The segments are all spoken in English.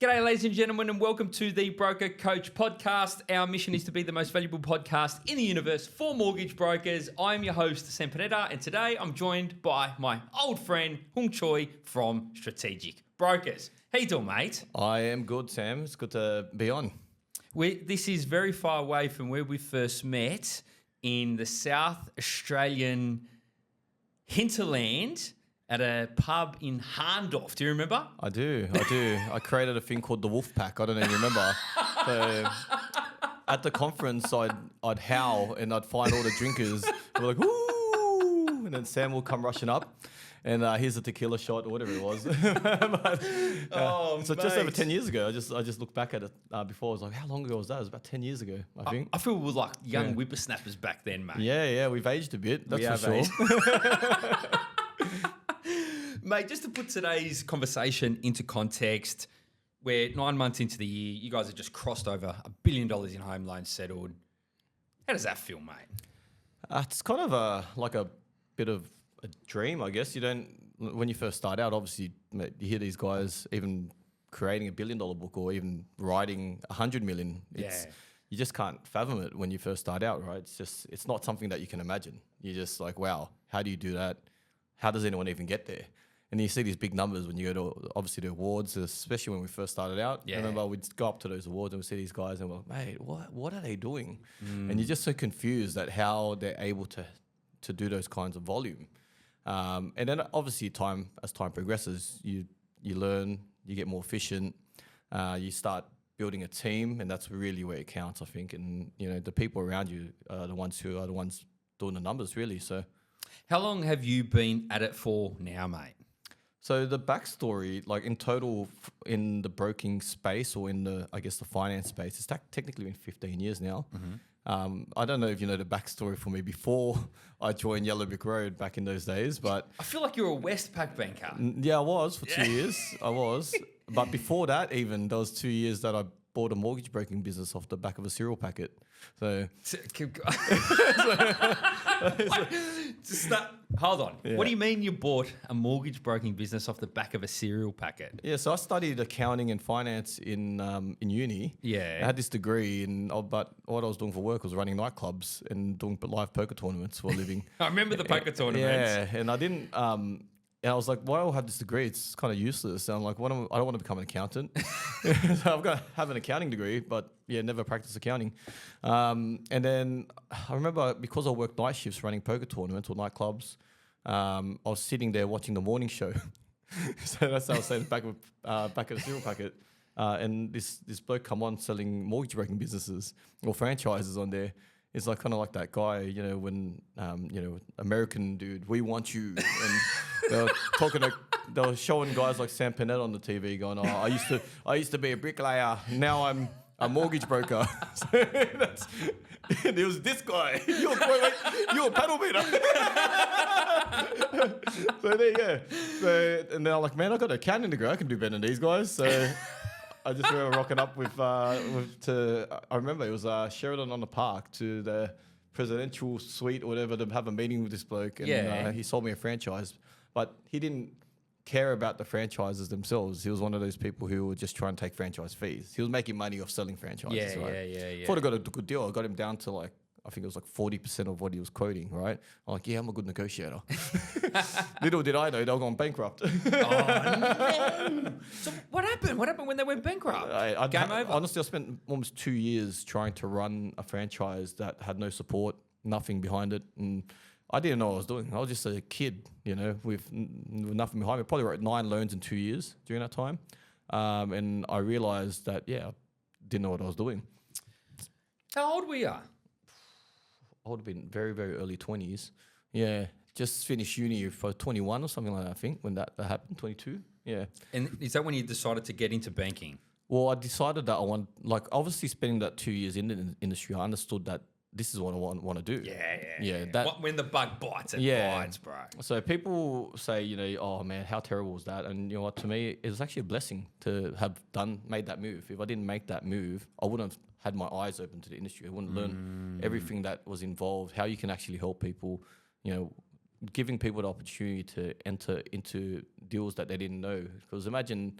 G'day, ladies and gentlemen, and welcome to the Broker Coach podcast. Our mission is to be the most valuable podcast in the universe for mortgage brokers. I'm your host, Sam Panetta, and today I'm joined by my old friend, Chuy from Strategic Brokers. How you doing, mate? I am good, Sam. It's good to be on. This is very far away from where we first met in the South Australian hinterland at a pub in Harndorf. Do you remember? I do. I created a thing called the Wolf Pack. I don't know if you remember. So at the conference, I'd howl and I'd find all the drinkers. We're like, woo! And then Sam will come rushing up. And here's a tequila shot or whatever it was. So just over 10 years ago, I just looked back at it before. I was like, how long ago was that? It was about 10 years ago, I think. I feel we were like young whippersnappers back then, mate. Yeah, we've aged a bit. That's for sure. Mate, just to put today's conversation into context, we're 9 months into the year. You guys have just crossed over $1 billion in home loans settled. How does that feel, mate? It's kind of like a bit of a dream, I guess. When you first start out, obviously, you hear these guys even creating $1 billion book or even writing 100 million. You just can't fathom it when you first start out, right? It's not something that you can imagine. You're just like, wow, how do you do that? How does anyone even get there? And you see these big numbers when you go to, obviously, the awards, especially when we first started out. Yeah. I remember we'd go up to those awards and we'd see these guys and we're like, mate, what are they doing? And you're just so confused at how they're able to do those kinds of volume. And then obviously as time progresses, you learn, you get more efficient, you start building a team, and that's really where it counts, I think. And, the people around you are the ones doing the numbers, really. So, how long have you been at it for now, mate? So the backstory, like in total in the broking space or in the finance space, it's technically been 15 years now. Mm-hmm. I don't know if you know the backstory for me before I joined Yellow Brick Road back in those days, but I feel like you're a Westpac banker. Yeah, I was for 2 years. I was. But before that, even there was 2 years that I bought a mortgage broking business off the back of a cereal packet. So hold on. Yeah. What do you mean you bought a mortgage broking business off the back of a cereal packet? Yeah, so I studied accounting and finance in uni. Yeah, I had this degree, but what I was doing for work was running nightclubs and doing live poker tournaments for a living. I remember the poker tournaments. Yeah, and I didn't. And I was like, why do I have this degree? It's kind of useless. And I'm like, I don't want to become an accountant. So I've got to have an accounting degree, but never practiced accounting. And then I remember because I worked night shifts running poker tournaments or nightclubs, I was sitting there watching the morning show. So that's how I was saying back of a cereal packet. And this bloke come on selling mortgage broking businesses or franchises on there. It's like kind of like that guy, when American dude, we want you, and they were showing guys like Sam Panetta on the TV, going, "Oh, I used to be a bricklayer, now I'm a mortgage broker." So and it was this guy. You're a paddle beater. So there you go. So, and they're like, man, I got an accounting degree. I can do better than these guys. So. I just remember rocking up I remember it was Sheridan on the Park to the presidential suite or whatever to have a meeting with this bloke. And he sold me a franchise, but he didn't care about the franchises themselves. He was one of those people who were just trying to take franchise fees. He was making money off selling franchises, right? Yeah. Thought I got a good deal. I got him down to I think it was 40% of what he was quoting, right? I'm like, yeah, I'm a good negotiator. Little did I know they were going bankrupt. Oh, no. So what happened? What happened when they went bankrupt? Game over? Honestly, I spent almost 2 years trying to run a franchise that had no support, nothing behind it. And I didn't know what I was doing. I was just a kid, with nothing behind me. Probably wrote 9 loans in 2 years during that time. And I realized that, I didn't know what I was doing. How old were you? I would have been very, very early 20s. Yeah, just finished uni for 21 or something like that, I think, when that happened, 22. Yeah. And is that when you decided to get into banking? Well, I decided that obviously spending that 2 years in the industry, I understood that this is what I want to do. Yeah. When the bug bites, it bites, bro. So people say, oh man, how terrible was that? And you know what? To me, it was actually a blessing to have made that move. If I didn't make that move, I wouldn't have had my eyes open to the industry. I wouldn't learn everything that was involved, how you can actually help people, giving people the opportunity to enter into deals that they didn't know. Because imagine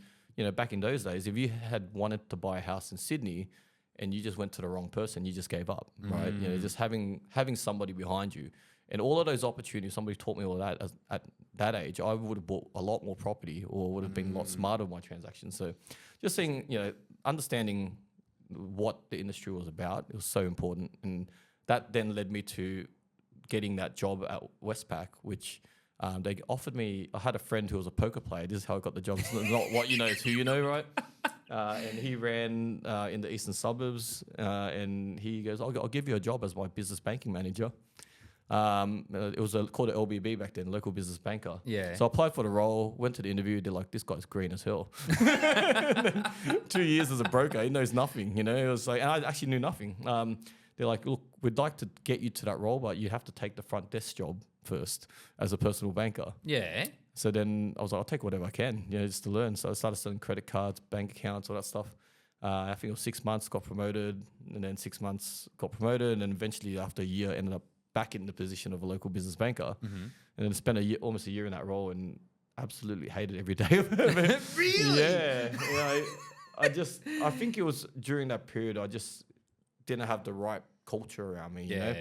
back in those days, if you had wanted to buy a house in Sydney and you just went to the wrong person, you just gave up, right? Just having somebody behind you. And all of those opportunities, somebody taught me all that at that age, I would have bought a lot more property or would have been a lot smarter with my transactions. So just seeing, understanding what the industry was about, it was so important. And that then led me to getting that job at Westpac, which they offered me. I had a friend who was a poker player. This is how I got the job. It's not what you know, it's who you know, right? And he ran in the eastern suburbs, and he goes, I'll give you a job as my business banking manager. It was called an LBB back then, local business banker. Yeah. So I applied for the role, went to the interview. They're like, this guy's green as hell. 2 years as a broker, he knows nothing. It was like, and I actually knew nothing. They're like, look, we'd like to get you to that role, but you have to take the front desk job first as a personal banker. Yeah. So then I was like, I'll take whatever I can, just to learn. So I started selling credit cards, bank accounts, all that stuff. I think it was 6 months, got promoted, and then 6 months got promoted, and then eventually after a year ended up back in the position of a local business banker, and then spent almost a year in that role, and absolutely hated every day of it. Really? Yeah. I think it was during that period I just didn't have the right culture around me. Yeah.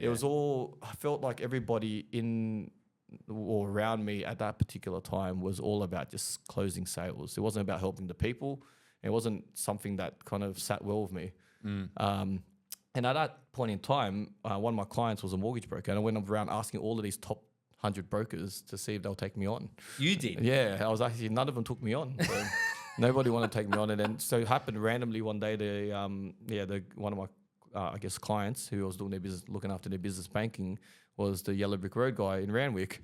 It was all, I felt like everybody in or around me at that particular time was all about just closing sales. It wasn't about helping the people. It wasn't something that kind of sat well with me. And at that point in time, one of my clients was a mortgage broker, and I went around asking all of these top 100 brokers to see if they'll take me on. You did? Yeah, I was actually, none of them took me on. So nobody wanted to take me on. And then so it happened randomly one day, one of my, clients who was doing their business, looking after their business banking, was the Yellow Brick Road guy in Randwick.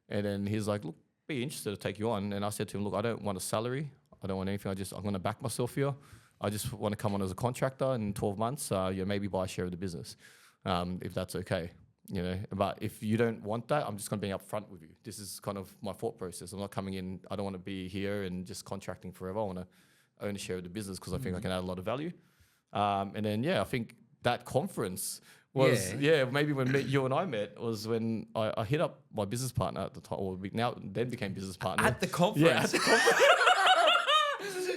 And then he's like, look, be interested to take you on. And I said to him, look, I don't want a salary. I don't want anything. I'm going to back myself here. I just want to come on as a contractor in 12 months, maybe buy a share of the business, if that's okay, But if you don't want that, I'm just going to be upfront with you. This is kind of my thought process. I'm not coming in. I don't want to be here and just contracting forever. I want to own a share of the business because I think I can add a lot of value. And then, I think that conference was, maybe when you and I met was when I hit up my business partner at the time, or then became business partner. At the conference? Yeah, at the conference.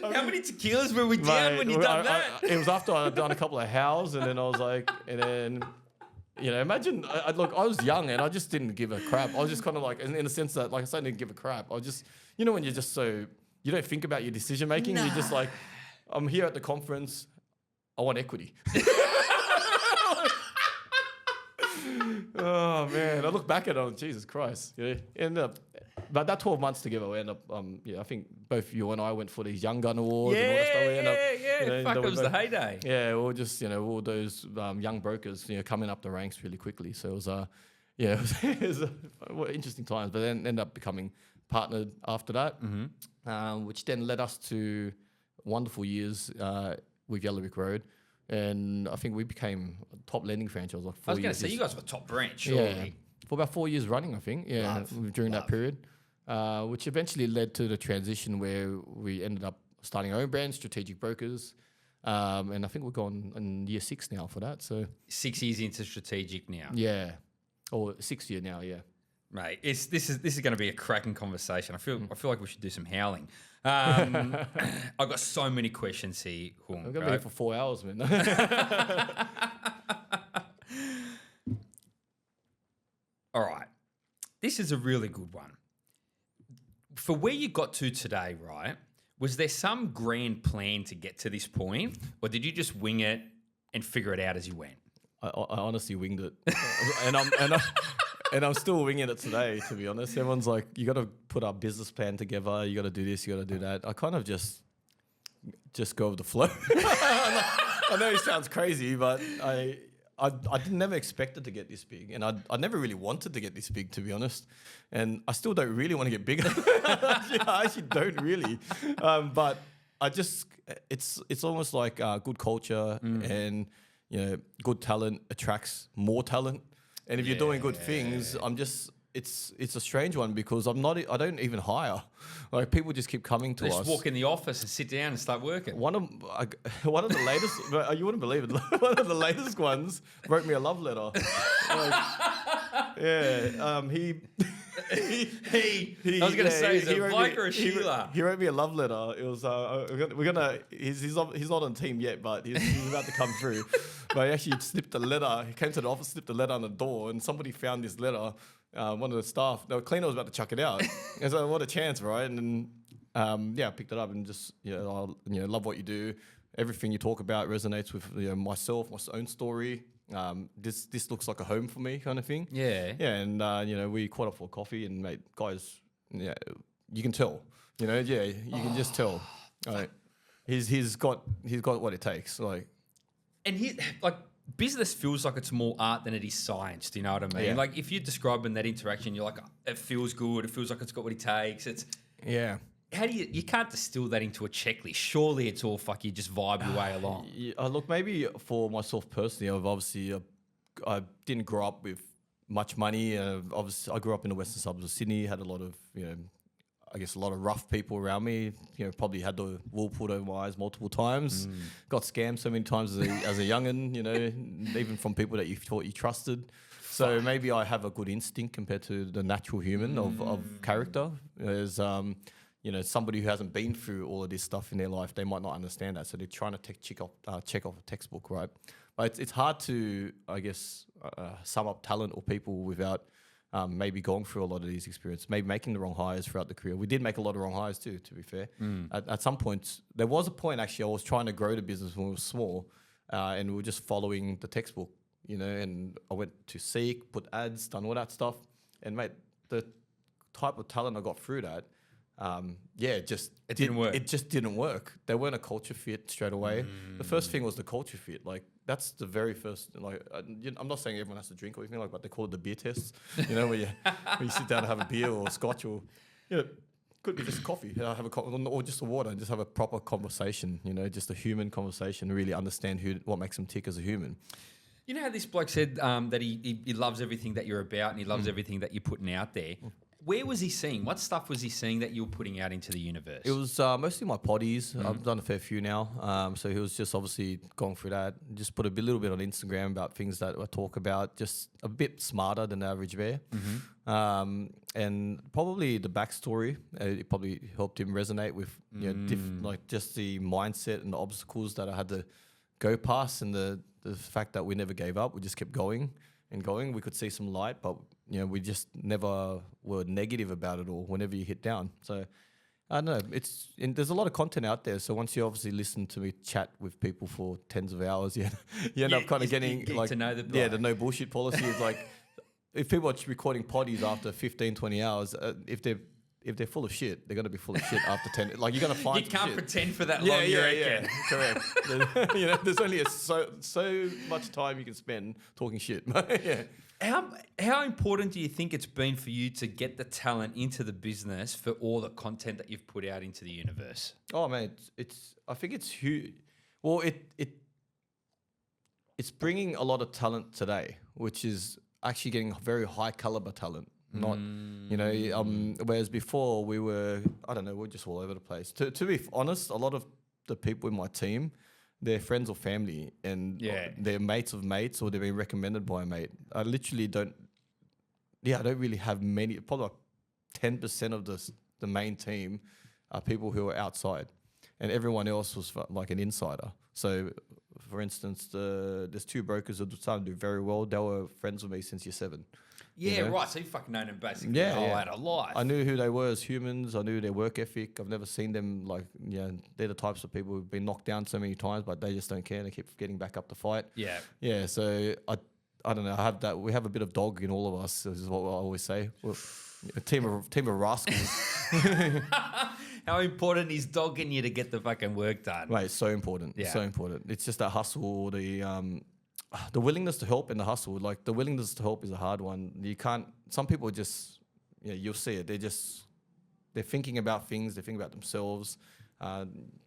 How many tequilas were we down when you done that? It was after I'd done a couple of hows, and then I was like, imagine, I was young and I just didn't give a crap. I was just kind of like, in the sense that, like I said, I didn't give a crap. I was just, when you're just so, you don't think about your decision making. You're just like, I'm here at the conference, I want equity. Oh man, I look back at it, Jesus Christ. But that 12 months together, we end up, I think both you and I went for these Young Gun Awards and all that stuff. Fuck, it was the heyday. Yeah, we were just, all those young brokers, coming up the ranks really quickly. So it was, it was interesting times, but then ended up becoming partnered after that, which then led us to wonderful years with Yellow Brick Road. And I think we became a top lending franchise. Like 4 years. I was going to say, you guys were top branch, surely. Yeah, for about 4 years running, I think. Yeah, during that period. Which eventually led to the transition where we ended up starting our own brand, Strategic Brokers. And I think we're going in year 6 now for that. So 6 years into Strategic now. Yeah. Or 6th year now, yeah. Mate, this is going to be a cracking conversation. I feel like we should do some howling. I've got so many questions here, Hung. I'm going to be here for 4 hours, man. All right. This is a really good one. For where you got to today, right, was there some grand plan to get to this point, or did you just wing it and figure it out as you went? I honestly winged it. And I'm still winging it today, to be honest. Everyone's like, you got to put our business plan together. You got to do this, you got to do that. I kind of just go with the flow. I know it sounds crazy, but I never expected to get this big. And I never really wanted to get this big, to be honest. And I still don't really want to get bigger. I actually don't really. But I just, it's almost like good culture and, good talent attracts more talent. And if you're doing good things, it's a strange one because I don't even hire. Like people just keep coming to us. Just walk in the office and sit down and start working. One of the latest, you wouldn't believe it. One of the latest ones wrote me a love letter. I was going to say, is it a bloke or a Sheila? He wrote me a love letter. It was he's not on the team yet, but he's about to come through. But he actually slipped a letter. He came to the office, slipped a letter on the door, and somebody found this letter. One of the staff, the cleaner was about to chuck it out. And so what a chance, right? And then I picked it up and just I love what you do. Everything you talk about resonates with myself, my own story. This looks like a home for me, kind of thing. Yeah. Yeah, and we caught up for coffee, and mate, guys, you can tell. You can just tell. Like, he's got what it takes. Like, and business feels like it's more art than it is science. Do you know what I mean? Yeah. Like, if you're describing that interaction, you're like, it feels good. It feels like it's got what it takes. How do you can't distill that into a checklist? Surely it's all you just vibe your way along. Look, maybe for myself personally, I didn't grow up with much money. Obviously, I grew up in the western suburbs of Sydney. Had a lot of a lot of rough people around me. Probably had the wool pulled over my eyes multiple times. Got scammed so many times as a young'un. Even from people that you thought you trusted. So maybe I have a good instinct compared to the natural human of character. As somebody who hasn't been through all of this stuff in their life, they might not understand that. So they're trying to check off a textbook, right? But it's hard to, I guess, sum up talent or people without maybe going through a lot of these experiences, maybe making the wrong hires throughout the career. We did make a lot of wrong hires too, to be fair. At some points, there was a point actually I was trying to grow the business when we were small, and we were just following the textbook, and I went to Seek, put ads, done all that stuff. And mate, the type of talent I got through that, it didn't work. It just didn't work. They weren't a culture fit straight away. The first thing was the culture fit. Like, that's the very first. Like, I'm not saying everyone has to drink or anything but they call it the beer test. Where you sit down and have a beer or scotch or could be just coffee. Have a or just a water and just have a proper conversation. Just a human conversation. Really understand what makes them tick as a human. You know how this bloke said that he loves everything that you're about and he loves everything that you're putting out there. Where was he seeing? What stuff was he seeing that you were putting out into the universe? It was mostly my potties. I've done a fair few now. So he was just obviously going through that. Just put a little bit on Instagram about things that I talk about, just a bit smarter than the average bear. And probably the backstory, it probably helped him resonate with just the mindset and the obstacles that I had to go past, and the fact that we never gave up. We just kept going and going. We could see some light, but we just never were negative about it all whenever you hit down. So I don't know. There's a lot of content out there. So once you obviously listen to me chat with people for tens of hours, you end up kind of getting to know the no bullshit policy is like, if people are recording potties after 15, 20 hours, if they're full of shit, they're going to be full of shit after 10. Like, you're going to find you can't shit. pretend for that long. Yeah, correct. There's only so much time you can spend talking shit. Yeah. How important do you think it's been for you to get the talent into the business for all the content that you've put out into the universe? Oh man, I think it's huge. Well, it's bringing a lot of talent today, which is actually getting very high caliber talent. Not, whereas before we were just all over the place. To be honest, a lot of the people in my team, they're friends or family, and they're mates of mates, or they've been recommended by a mate. I literally don't really have many, probably like 10% of the main team are people who are outside, and everyone else was like an insider. So, for instance, there's two brokers that started to do very well. They were friends with me since year 7. Yeah, right. So you fucking known them basically out of life. I knew who they were as humans. I knew their work ethic. I've never seen them they're the types of people who've been knocked down so many times, but they just don't care. They keep getting back up to fight. Yeah. Yeah. So I don't know. I have that. We have a bit of dog in all of us. This is what I always say. We're a team of rascals. How important is dogging you to get the fucking work done? Right. It's so important. Yeah. So important. It's just that hustle, the willingness to help and the hustle. Like, the willingness to help is a hard one. You can't. Some people just, you'll see it. They're thinking about things. They're thinking about themselves.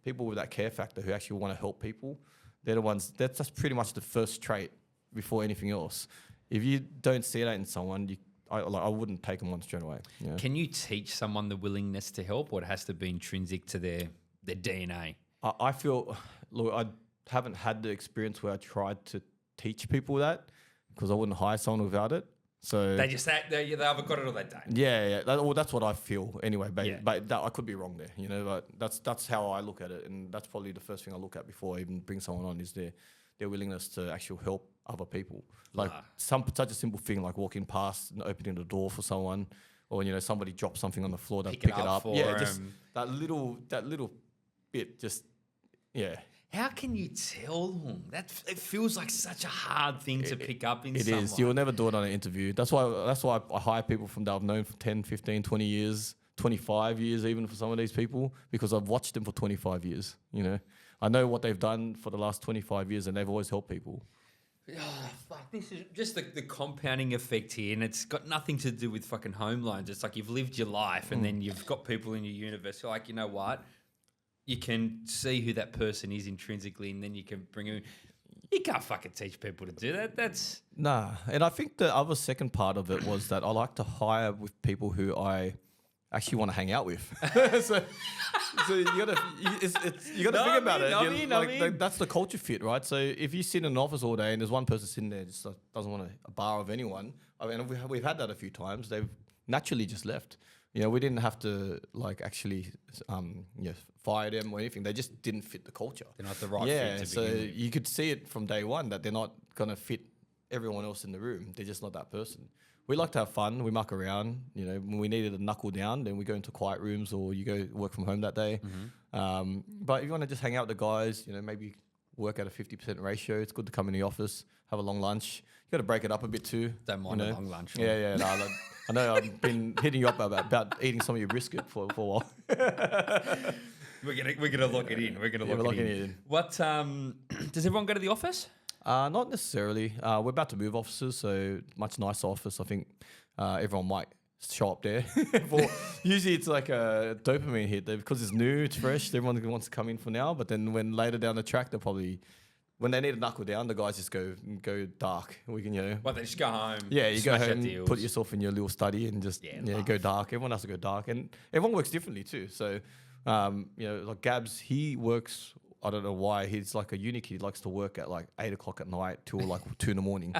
People with that care factor who actually want to help people, they're the ones. That's pretty much the first trait before anything else. If you don't see that in someone, I wouldn't take them on straight away. Yeah. Can you teach someone the willingness to help, or it has to be intrinsic to their DNA? I feel. Look, I haven't had the experience where I tried to teach people that, because I wouldn't hire someone without it. So They just they either got it or they don't. yeah. That's what I feel anyway. But, Yeah. but I could be wrong there, you know. But that's how I look at it, and that's probably the first thing I look at before I even bring someone on is their willingness to actually help other people. Like such a simple thing like walking past and opening the door for someone, or somebody drops something on the floor, they pick it up. for Yeah, just 'em. that little bit. Just yeah. How can you tell them? It feels like such a hard thing to pick up in It someone. is. You'll never do it on an interview. That's why I hire people from that I've known for 10, 15, 20 years, 25 years even for some of these people, because I've watched them for 25 years, I know what they've done for the last 25 years and they've always helped people. Oh, fuck. This is just the compounding effect here, and it's got nothing to do with fucking home loans. It's like you've lived your life and then you've got people in your universe who are like, you know what? You can see who that person is intrinsically, and then you can bring them. You can't fucking teach people to do that. That's Nah. And I think the other second part of it was that I like to hire with people who I actually want to hang out with. so you gotta think about it. I mean. That's the culture fit, right? So if you sit in an office all day and there's one person sitting there just doesn't want a bar of anyone, I mean, we've had that a few times. They've naturally just left. We didn't have to actually fire them or anything. They just didn't fit the culture. They're not the right fit to so begin with. you could see it from day one that they're not gonna fit everyone else in the room. They're just not that person. We like to have fun. We muck around. When we needed to knuckle down, then we go into quiet rooms or you go work from home that day. But if you want to just hang out with the guys, maybe work at a 50% ratio. It's good to come in the office, have a long lunch. You got to break it up a bit too. Don't mind a long lunch. Yeah. No, I know I've been hitting you up about eating some of your brisket for a while. We're gonna lock it in. We're we're lock locking it it in. in. What does everyone go to the office? Not necessarily. We're about to move offices, so much nicer office. I think everyone might show up there. Usually it's like a dopamine hit because it's new, it's fresh. Everyone wants to come in for now, but then when later down the track, they'll probably, when they need to knuckle down, the guys just go dark. We can, Well, they just go home. Yeah, you go smash out home, deals. put yourself in your little study and just go dark. Everyone has to go dark, and everyone works differently too. So, like Gabs, he works. I don't know why he's like a uni kid. He likes to work at like 8 o'clock at night till like 2 in the morning,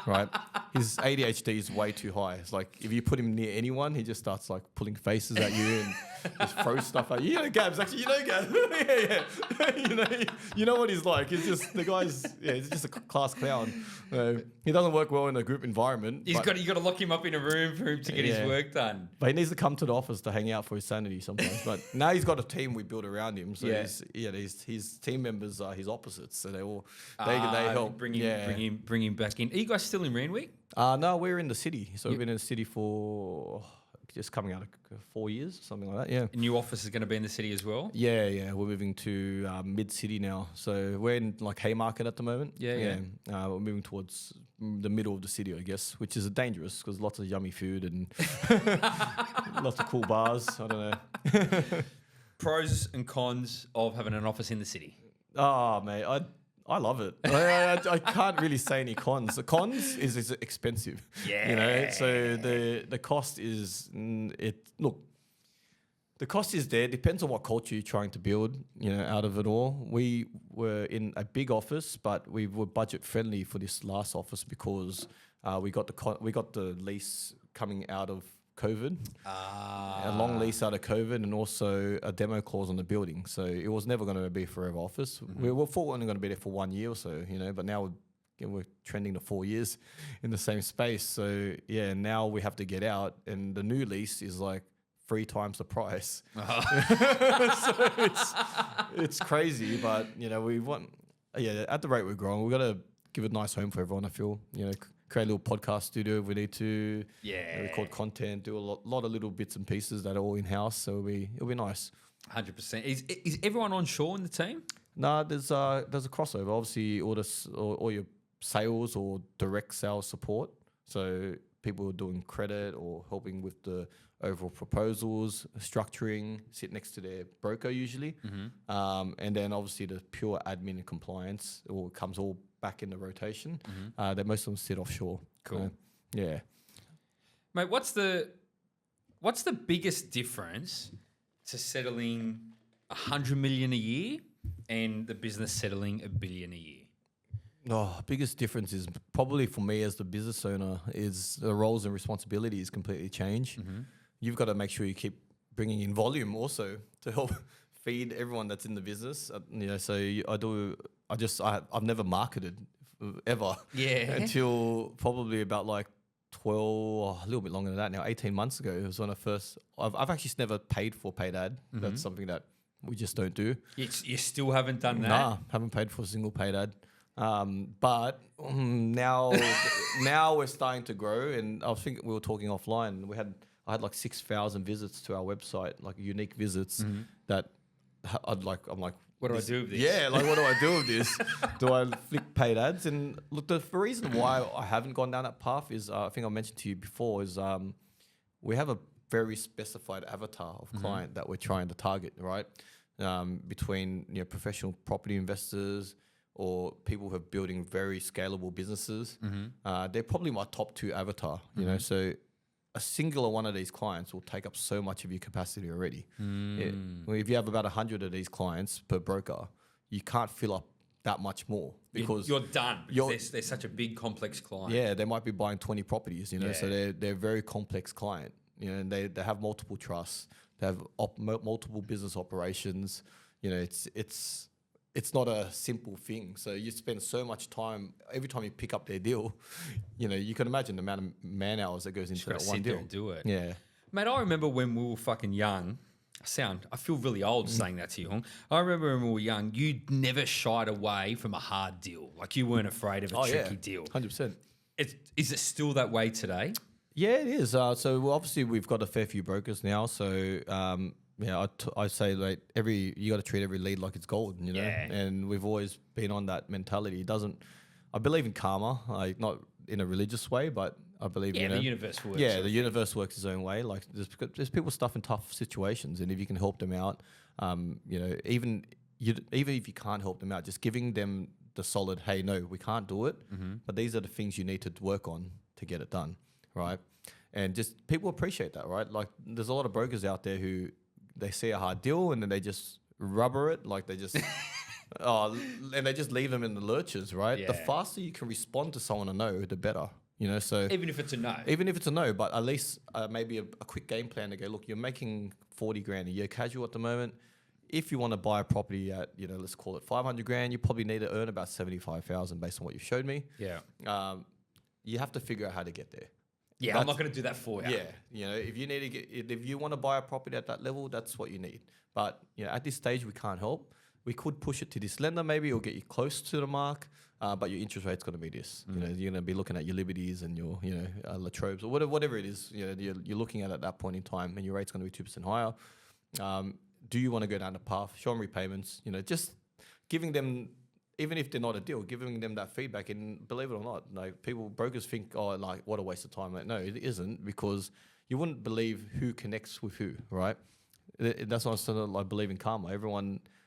right? His ADHD is way too high. It's like if you put him near anyone, he just starts like pulling faces at you and just throws stuff at you. Gabs, actually, Gabs. yeah. You know what he's like. He's just the guy's. Yeah, he's just a class clown. He doesn't work well in a group environment. You got to lock him up in a room for him to get his work done. But he needs to come to the office to hang out for his sanity sometimes. But now he's got a team we built around him. So his team members are his opposites. So they help bring him back in. Are you guys still in Randwick? No, we're in the city. So we've been in the city for just coming out of 4 years, something like that. Yeah. A new office is going to be in the city as well? Yeah. We're moving to mid-city now. So we're in like Haymarket at the moment. Yeah. We're moving towards the middle of the city, I guess, which is dangerous because lots of yummy food and lots of cool bars. I don't know. Pros and cons of having an office in the city. Oh, mate, I love it. I can't really say any cons. The cons is it's expensive. Yeah. So the cost is look. The cost is there. Depends on what culture you're trying to build. Out of it all, we were in a big office, but we were budget friendly for this last office because we got the lease coming out of COVID, a long lease out of COVID, and also a demo clause on the building. So it was never going to be a forever office. We were only going to be there for 1 year or so, but now we're trending to 4 years in the same space. So now we have to get out, and the new lease is like 3 times the price. So it's crazy, but we want at the rate we're growing, we got to give a nice home for everyone. I feel create a little podcast studio if we need to. Record content, do a lot of little bits and pieces that are all in house. So it'll be nice. 100%. Is everyone on shore in the team? No, there's a crossover. Obviously, all your sales or direct sales support. So people are doing credit or helping with the overall proposals, structuring, sit next to their broker usually. And then obviously the pure admin and compliance comes all back in the rotation. That most of them sit offshore. Cool. Yeah. Mate, what's the biggest difference to settling 100 million a year and the business settling $1 billion a year? Oh, biggest difference is probably for me as the business owner is the roles and responsibilities completely change. You've got to make sure you keep bringing in volume also to help feed everyone that's in the business. I've never marketed ever until probably about like 12, a little bit longer than that now, 18 months ago. It was when I've actually never paid for paid ad. That's something that we just don't do. You still haven't done that? Nah, haven't paid for a single paid ad. But now we're starting to grow, and I think we were talking offline. I had like 6,000 visits to our website, like unique visits that I'm like, what do I do with this? Yeah, like what do I do with this? Do I flick paid ads? And look, the reason why I haven't gone down that path is I think I mentioned to you before is we have a very specified avatar of client that we're trying to target, right? Between professional property investors or people who are building very scalable businesses. They're probably my top two avatar, you know, so a singular one of these clients will take up so much of your capacity already. If you have about 100 of these clients per broker, you can't fill up that much more because you're done. Because they're such a big, complex client. Yeah, they might be buying 20 properties, you know, so they're a very complex client, you know, and they have multiple trusts, they have multiple business operations, you know, it's not a simple thing. So you spend so much time every time you pick up their deal. You know, you can imagine the amount of man hours that goes into that one deal. And do it. Yeah, mate. I remember when we were fucking young. I feel really old saying that to you, Hong. I remember when we were young, you never shied away from a hard deal. Like you weren't afraid of a tricky deal. 100%. Is it still that way today? Yeah, it is. So obviously we've got a fair few brokers now. So I say like you got to treat every lead like it's gold, you know. And we've always been on that mentality. I believe in karma, like not in a religious way, but I believe the universe works. Yeah, the universe works its own way. Like there's people stuff in tough situations, and if you can help them out, you know, even if you can't help them out, just giving them the solid, hey, no, we can't do it, but these are the things you need to work on to get it done, right? And just people appreciate that, right? Like there's a lot of brokers out there who they see a hard deal and then they just rubber it, like they just and they just leave them in the lurches, right? Yeah. The faster you can respond to someone a no, the better. You know, so even if it's a no, but at least maybe a quick game plan to go, look, you're making 40 grand a year casual at the moment. If you want to buy a property at, you know, let's call it 500 grand, you probably need to earn about 75,000 based on what you showed me. Yeah. You have to figure out how to get there. Yeah, I'm not going to do that for you. Yeah, you know, if you want to buy a property at that level, that's what you need. But you know, at this stage, we can't help. We could push it to this lender, maybe it'll get you close to the mark, but your interest rate's going to be this. You know, you're going to be looking at your Liberties and your, you know, Latrobes or whatever it is. You know, you're looking at that point in time, and your rate's going to be 2% higher. Do you want to go down the path? Show them repayments. You know, just giving them. Even if they're not a deal, giving them that feedback, and believe it or not, like brokers think, oh, like what a waste of time. Like, no, it isn't, because you wouldn't believe who connects with who, right? That's what I believe in karma.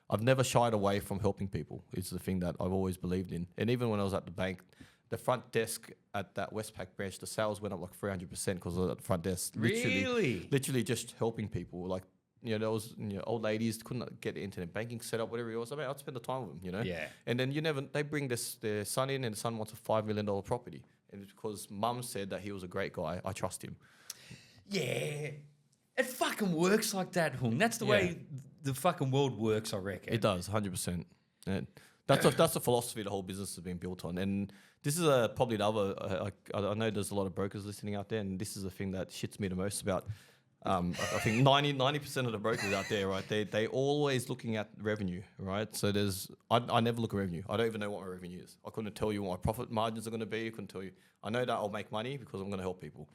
I've never shied away from helping people. It's the thing that I've always believed in. And even when I was at the bank, the front desk at that Westpac branch, the sales went up like 300% because of the front desk. Literally just helping people. Like, you know, there was old ladies couldn't get the internet banking set up, whatever it was. I mean, I'd spend the time with them, you know. Yeah. And then they bring their son in, and the son wants a $5 million property, and it's because mum said that he was a great guy. I trust him. Yeah, it fucking works like that, Hung. That's the way the fucking world works, I reckon. It does, 100%. And that's the philosophy the whole business has been built on. And this is probably the other. I know there's a lot of brokers listening out there, and this is the thing that shits me the most about. I think 90% of the brokers out there, right? They always looking at revenue, right? So I never look at revenue. I don't even know what my revenue is. I couldn't tell you what my profit margins are going to be. I couldn't tell you. I know that I'll make money because I'm going to help people.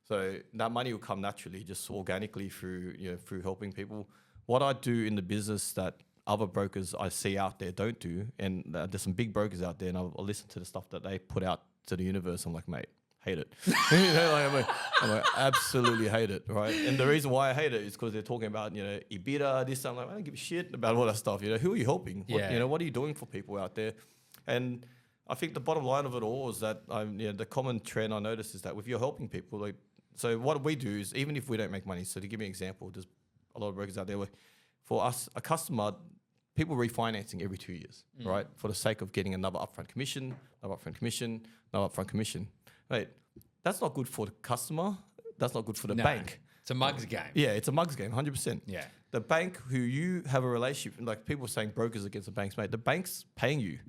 So that money will come naturally, just organically through helping people. What I do in the business that other brokers I see out there don't do, and there's some big brokers out there, and I'll listen to the stuff that they put out to the universe. I'm like, mate, hate it. I'm like, absolutely hate it, right? And the reason why I hate it is because they're talking about, you know, EBITDA, this. I'm like, I don't give a shit about all that stuff. You know, who are you helping? What are you doing for people out there? And I think the bottom line of it all is that the common trend I notice is that if you're helping people, like, so what we do is, even if we don't make money, so to give you an example, there's a lot of brokers out there where, for us, a customer people refinancing every 2 years, right? For the sake of getting another upfront commission, another upfront commission, another upfront commission. Right? That's not good for the customer. That's not good for the bank. It's a mugs game. Yeah, it's a mugs game, 100%. Yeah. The bank who you have a relationship, like people saying brokers against the banks, mate, the bank's paying you.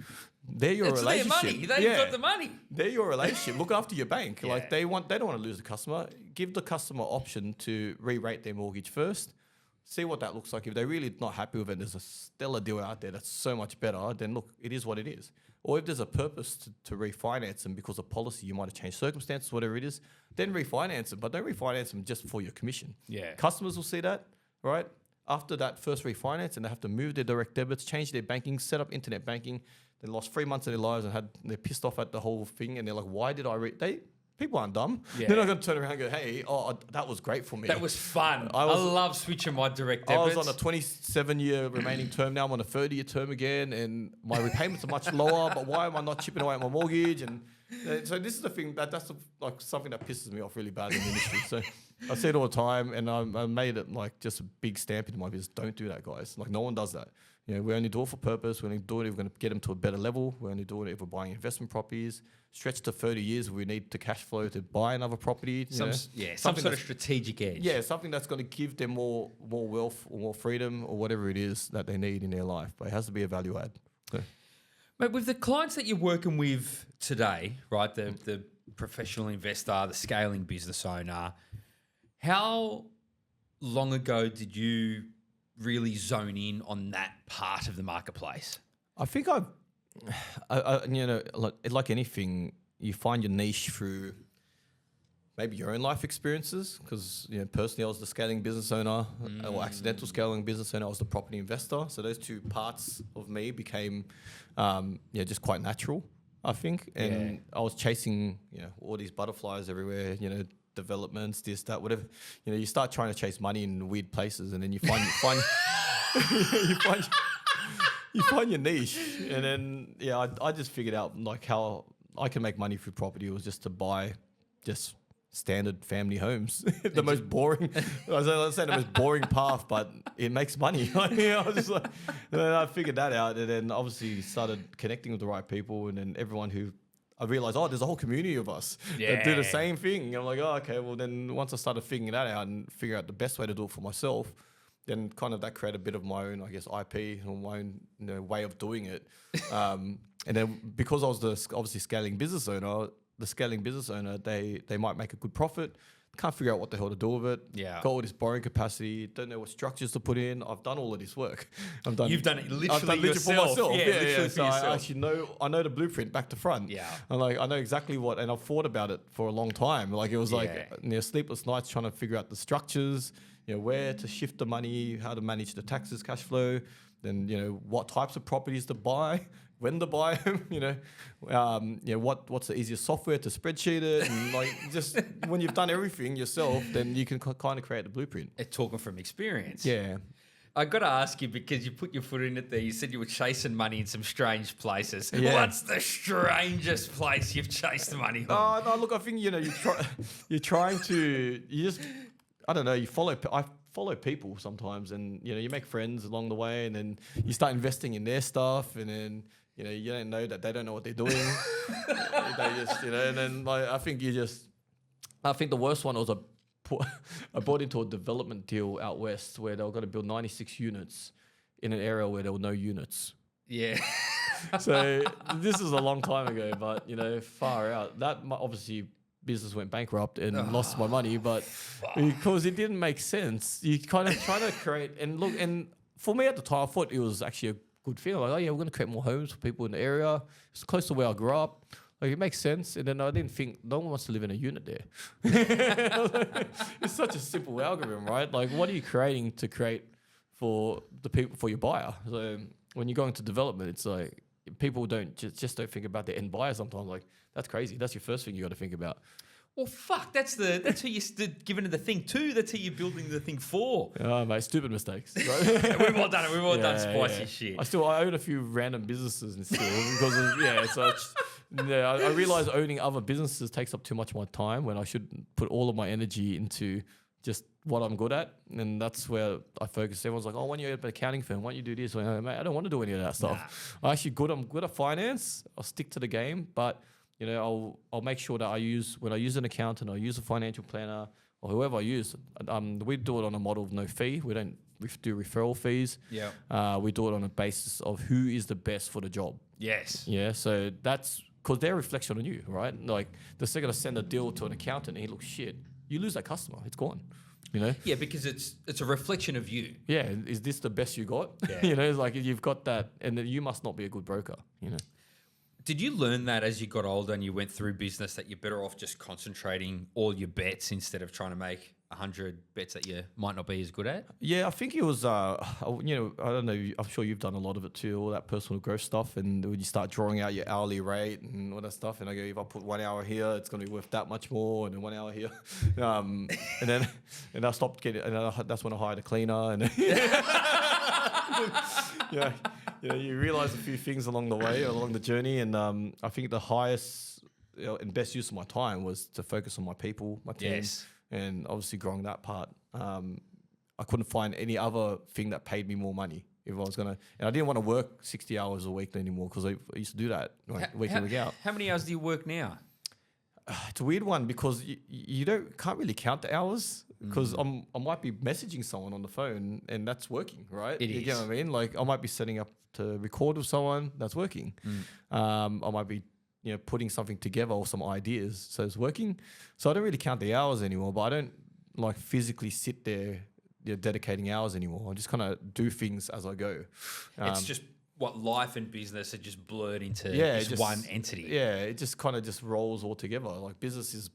They're your It's their relationship. money. They've got the money. They're your relationship. Look after your bank. Yeah. Like they don't want to lose the customer. Give the customer option to re-rate their mortgage first. See what that looks like. If they're really not happy with it, there's a stellar deal out there that's so much better, then look, it is what it is. Or if there's a purpose to refinance them because of policy, you might have changed circumstances, whatever it is, then refinance them. But don't refinance them just for your commission. Yeah. Customers will see that, right? After that first refinance, and they have to move their direct debits, change their banking, set up internet banking. They lost 3 months of their lives and they're pissed off at the whole thing. And they're like, why did I people aren't dumb. Yeah. They're not going to turn around and go, hey, that was great for me. That was fun. I love switching my direct debits. I was on a 27-year remaining term. Now I'm on a 30-year term again, and my repayments are much lower. But why am I not chipping away at my mortgage? And so this is the thing that's like something that pisses me off really bad in the industry. So I say it all the time, and I made it like just a big stamp into my business. Don't do that, guys. Like no one does that. You know, we only do it for purpose. We only do it if we're going to get them to a better level. We only do it if we're buying investment properties. Stretch to 30 years, we need to cash flow to buy another property. Some sort of strategic edge. Yeah, something that's going to give them more wealth or more freedom or whatever it is that they need in their life. But it has to be a value add. So. Mate, with the clients that you're working with today, right, the professional investor, the scaling business owner, how long ago did you really zone in on that part of the marketplace? I think I like anything, you find your niche through maybe your own life experiences. Because personally, I was the scaling business owner, or accidental scaling business owner. I was the property investor. So those two parts of me became, just quite natural, I think. And I was chasing, all these butterflies everywhere. Developments, this, that, whatever. You start trying to chase money in weird places, and then you find you find your niche. And then I just figured out like how I can make money through property. It was just to buy just standard family homes. The most boring. I was saying the most boring path, but it makes money. I was just like, and then I figured that out, and then obviously started connecting with the right people, and then everyone who. I realized, there's a whole community of us that do the same thing. And I'm like, okay, well then once I started figuring that out and figure out the best way to do it for myself, then kind of that created a bit of my own, I guess, IP or my own way of doing it. And then because I was obviously scaling business owner, they might make a good profit. Can't figure out what the hell to do with it. Yeah. Got all this borrowing capacity. Don't know what structures to put in. I've done all of this work. You've done it literally I've done yourself. for myself. Yeah, literally for So yourself. I actually I know the blueprint back to front. Yeah. And I know exactly what, and I've thought about it for a long time. Like it was sleepless nights trying to figure out the structures, where to shift the money, how to manage the taxes, cash flow, then, what types of properties to buy, when to buy them, what's the easiest software to spreadsheet it, and just when you've done everything yourself, then you can kind of create the blueprint. It's talking from experience. Yeah. I got to ask you, because you put your foot in it there, you said you were chasing money in some strange places. Yeah. What's the strangest place you've chased money on? Oh, no, look, I think, you're trying to, I don't know, I follow people sometimes, and, you make friends along the way, and then you start investing in their stuff, and then, you don't know that they don't know what they're doing. They just, and then I think the worst one was I bought into a development deal out west where they were going to build 96 units in an area where there were no units. Yeah. So this is a long time ago, but, far out. That obviously business went bankrupt and lost my money, but because it didn't make sense, you kind of try to create, and look, and for me at the time, I thought it was actually a good feeling. Like, we're going to create more homes for people in the area. It's close to where I grew up. Like, it makes sense. And then I didn't think no one wants to live in a unit there. It's such a simple algorithm, right? Like, what are you creating to create for the people, for your buyer? So when you're going to development, it's like people don't just don't think about the end buyer sometimes. Like, that's crazy. That's your first thing you got to think about. Well, fuck, that's who you're giving the thing to. That's who you're building the thing for. Oh, mate, stupid mistakes. Right? We've all done it. We've all done spicy shit. I own a few random businesses and still because I realize owning other businesses takes up too much of my time when I should put all of my energy into just what I'm good at, and that's where I focus. Everyone's like, "Oh, when you open an accounting firm, why don't you do this?" Well, mate, I don't want to do any of that stuff. I'm good at finance. I'll stick to the game, but I'll make sure that when I use an accountant, I use a financial planner or whoever I use. We do it on a model of no fee. We don't do referral fees. Yeah. We do it on a basis of who is the best for the job. Yes. Yeah. So that's because they're a reflection on you, right? Like the second I send a deal to an accountant and he looks shit, you lose that customer. It's gone. Yeah, because it's a reflection of you. Yeah. Is this the best you got? Yeah. It's like you've got that, and then you must not be a good broker. Did you learn that as you got older and you went through business that you're better off just concentrating all your bets instead of trying to make 100 bets that you might not be as good at? Yeah, I think it was, I don't know, I'm sure you've done a lot of it too, all that personal growth stuff. And when you start drawing out your hourly rate and all that stuff, and I go, if I put 1 hour here, it's going to be worth that much more, and then 1 hour here. And I stopped getting, that's when I hired a cleaner. And you realize a few things along the way, along the journey. And I think the highest and best use of my time was to focus on my people, my team. Yes. And obviously growing that part, I couldn't find any other thing that paid me more money if I was going to. And I didn't want to work 60 hours a week anymore because I used to do that week in, week out. How many hours do you work now? It's a weird one because you can't really count the hours because I might be messaging someone on the phone and that's working, right? It is. You get what I mean? Like I might be setting up to record with someone, that's working. I might be putting something together or some ideas, so it's working. So I don't really count the hours anymore, but I don't like physically sit there dedicating hours anymore. I just kind of do things as I go. It's just what life and business are just blurred into one entity. Yeah, it just kind of just rolls all together. Like business is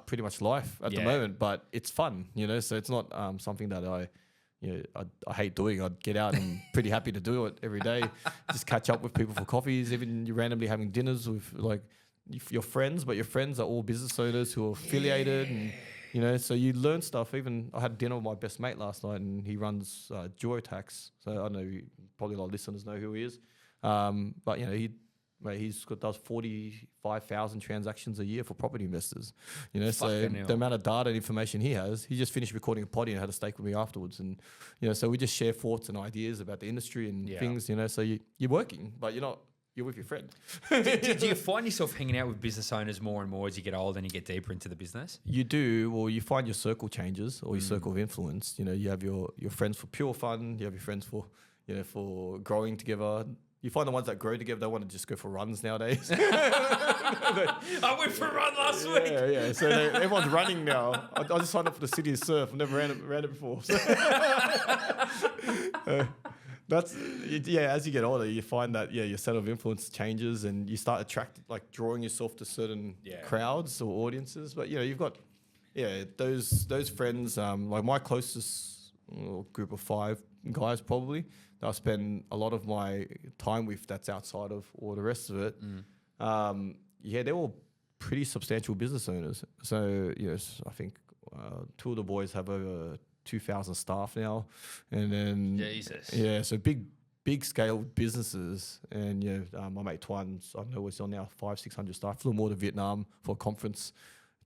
pretty much life at the moment, but it's fun, so it's not something that I hate doing. I'd get out and I'm pretty happy to do it every day. Just catch up with people for coffees, even you're randomly having dinners with like your friends, but your friends are all business owners who are affiliated and so you learn stuff. Even I had dinner with my best mate last night and he runs Tax. So I know probably a lot of listeners know who he is. But does 45,000 transactions a year for property investors. So the amount of data and information he has, he just finished recording a potty and had a steak with me afterwards. And so we just share thoughts and ideas about the industry and things. So you're working, but you're with your friend. Do you find yourself hanging out with business owners more and more as you get older and you get deeper into the business? You do. Well, you find your circle changes or your circle of influence. You have your friends for pure fun. You have your friends for for growing together. You find the ones that grow together, they want to just go for runs nowadays. I went for a run last week. Yeah. So everyone's running now. I just signed up for the City of Surf. I've never ran it before. So as you get older, you find that your set of influence changes and you start drawing yourself to certain crowds or audiences. But you've got those friends. Like my closest group of 5 guys probably that I spend a lot of my time with. That's outside of all the rest of it. They're all pretty substantial business owners. So I think 2 of the boys have over 2,000 staff now, and then Jesus, so big scale businesses. And my mate Twan's, I know, was on now 500-600 staff. Flew more to Vietnam for a conference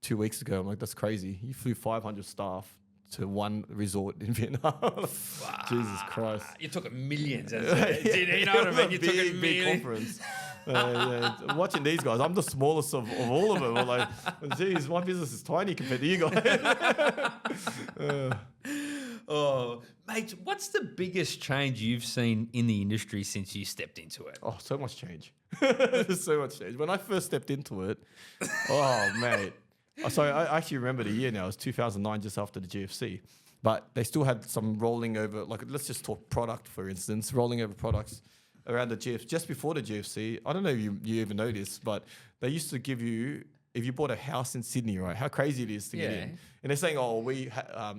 2 weeks ago. I'm like, that's crazy. You flew 500 staff to one resort in Vietnam. Jesus Christ! You took millions. You know what I mean? You took a big conference. Watching these guys, I'm the smallest of all of them. I'm like, geez, my business is tiny compared to you guys. Oh, mate, what's the biggest change you've seen in the industry since you stepped into it? Oh, so much change. There's so much change. When I first stepped into it, mate. So I actually remember the year now. It was 2009, just after the GFC. But they still had some rolling over, like let's just talk product, for instance, rolling over products around the GFC, just before the GFC. I don't know if you even know this, but they used to give you, if you bought a house in Sydney, right, how crazy it is to get in. And they're saying,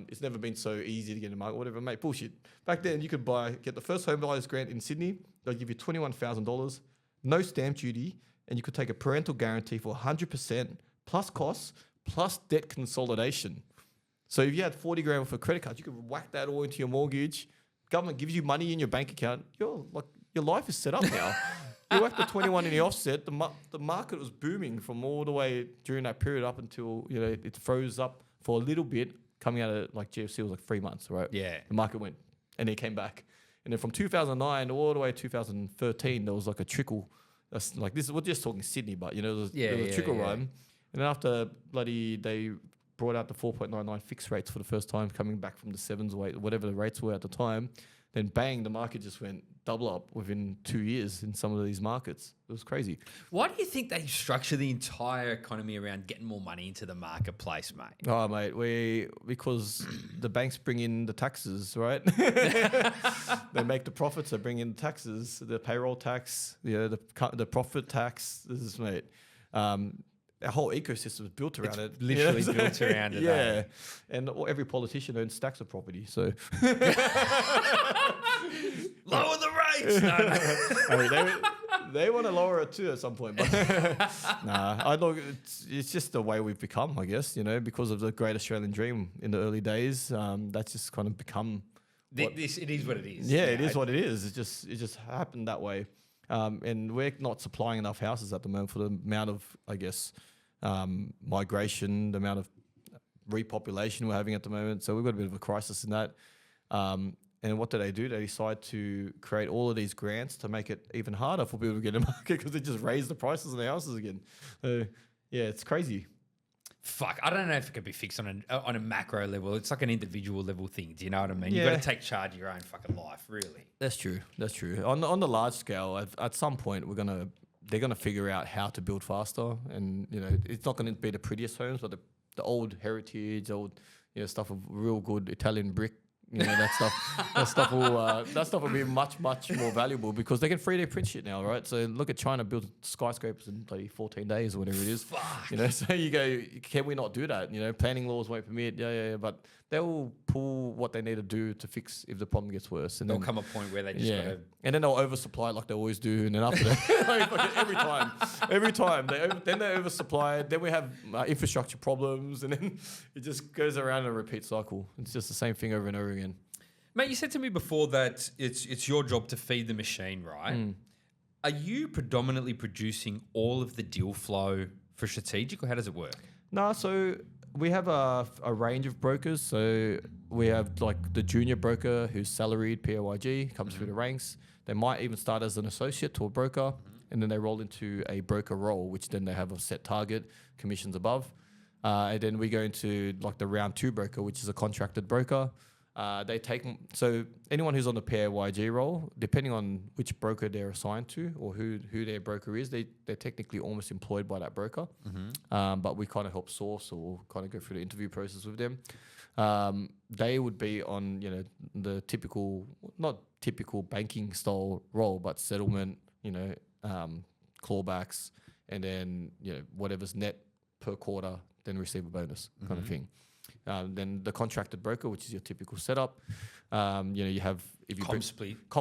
it's never been so easy to get in the market, whatever. Mate, bullshit. Back then, you could get the first home buyer's grant in Sydney. They'll give you $21,000, no stamp duty, and you could take a parental guarantee for 100% plus costs, plus debt consolidation. So if you had 40 grand for credit cards, you could whack that all into your mortgage. Government gives you money in your bank account. Your life is set up now. You whacked the 21 in the offset. The market was booming from all the way during that period up until it froze up for a little bit a coming out of like GFC was like 3 months, right? Yeah. The market went, and it came back. And then from 2009 all the way to 2013, there was like a trickle. That's like this. We're just talking Sydney, but there was a trickle run. And then after they brought out the 4.99 fixed rates for the first time, coming back from the 7s or 8, whatever the rates were at the time. Then bang, the market just went double up within 2 years in some of these markets. It was crazy. Why do you think they structure the entire economy around getting more money into the marketplace, mate? Oh, mate, because the banks bring in the taxes, right? They make the profits. They bring in the taxes, the payroll tax, the profit tax. This is, mate. Our whole ecosystem is built around it. Literally built around it. Yeah, and every politician owns stacks of property. So lower the rates. I mean, they want to lower it too at some point. But I look. It's just the way we've become, I guess. Because of the Great Australian Dream in the early days. That's just kind of become. It is what it is. Yeah, it is what it is. It just happened that way. And we're not supplying enough houses at the moment for the amount of, I guess, migration, the amount of repopulation we're having at the moment. So we've got a bit of a crisis in that. And what do? They decide to create all of these grants to make it even harder for people to get in the market because they just raise the prices of the houses again. Yeah, it's crazy. Fuck, I don't know if it could be fixed on a macro level. It's like an individual level thing. Do you know what I mean? Yeah. You've got to take charge of your own fucking life, really. That's true. On the large scale, at some point, they're gonna figure out how to build faster, and it's not going to be the prettiest homes, but the old heritage, stuff of real good Italian brick. That stuff will be much more valuable because they can 3D print shit now, right? So look at China build skyscrapers in 14 days or whatever it is. Fuck. So you go, can we not do that? Planning laws won't permit. Yeah. But they will pull what they need to do to fix if the problem gets worse. And there'll come a point where they just got to. And then they'll oversupply like they always do. And then after that, every time they oversupply. Then we have infrastructure problems, and then it just goes around in a repeat cycle. It's just the same thing over and over again. Mate, you said to me before that it's your job to feed the machine, right? Are you predominantly producing all of the deal flow for strategic, or how does it work? No, so we have a range of brokers. So we have like the junior broker who's salaried, PAYG, comes through the ranks. They might even start as an associate to a broker, and then they roll into a broker role, which then they have a set target, commissions above. And then we go into like the round 2 broker, which is a contracted broker. So anyone who's on the PAYG role, depending on which broker they're assigned to or who their broker is, they're technically almost employed by that broker. But we kind of help source or kind of go through the interview process with them. They would be on the not typical banking style role, but settlement, clawbacks, and then whatever's net per quarter, then receive a bonus kind of thing. Then the contracted broker, which is your typical setup. You have Comp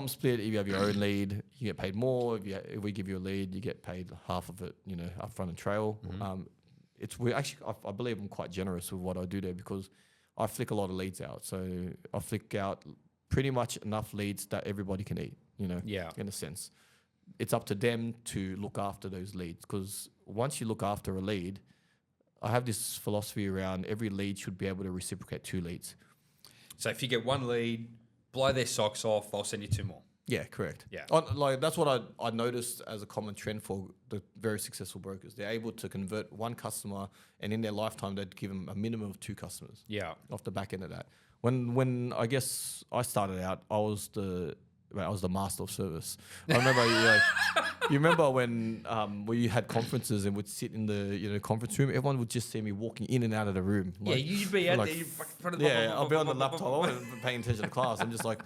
split. If you have your own lead, you get paid more. If we give you a lead, you get paid half of it, upfront and trail. I believe I'm quite generous with what I do there because I flick a lot of leads out. So I flick out pretty much enough leads that everybody can eat. In a sense, it's up to them to look after those leads because once you look after a lead, I have this philosophy around every lead should be able to reciprocate 2 leads. So if you get 1 lead, blow their socks off, they'll send you 2 more. Yeah, correct. Yeah. That's what I noticed as a common trend for the very successful brokers. They're able to convert 1 customer, and in their lifetime, they'd give them a minimum of 2 customers. Yeah. Off the back end of that. When I guess I started out, I was the master of service. I remember, you remember when we had conferences and would sit in the conference room. Everyone would just see me walking in and out of the room. You'd be out there. I'll be on the laptop. I wasn't paying attention to class. I'm just like,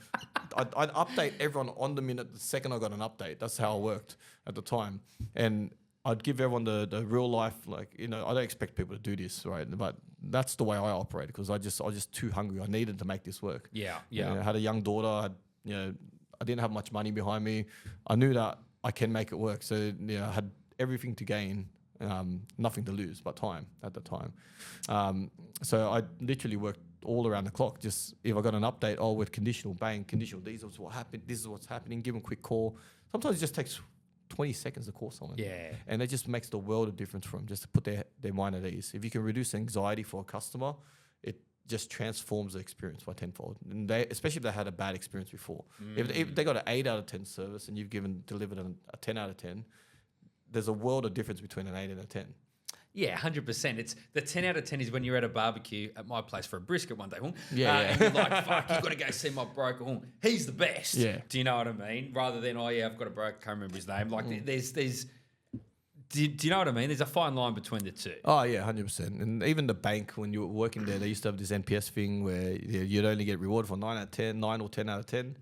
I'd update everyone on the minute the second I got an update. That's how it worked at the time. And I'd give everyone the real life, I don't expect people to do this, right? But that's the way I operate because I was just too hungry. I needed to make this work. Yeah. I had a young daughter. I didn't have much money behind me. I knew that I can make it work. So I had everything to gain, nothing to lose but time at the time. So I literally worked all around the clock. Just if I got an update, with conditional, bang, conditional, this is what happened, this is what's happening, give them a quick call. Sometimes it just takes 20 seconds to call someone. Yeah. And it just makes the world of difference for them, just to put their mind at ease. If you can reduce anxiety for a customer, it just transforms the experience by tenfold. And especially if they had a bad experience before. If they got an 8 out of 10 service and you've delivered a 10 out of 10, there's a world of difference between an 8 and a 10. Yeah, 100%. It's the 10 out of 10 is when you're at a barbecue at my place for a brisket one day. Yeah. And you're like, fuck, you got to go see my broker. He's the best. Yeah. Do you know what I mean? Rather than, I've got a broker, can't remember his name. Like there's do you know what I mean? There's a fine line between the two. Oh, yeah, 100%. And even the bank, when you were working there, they used to have this NPS thing where you'd only get rewarded for 9 out of 10, 9 or 10 out of 10.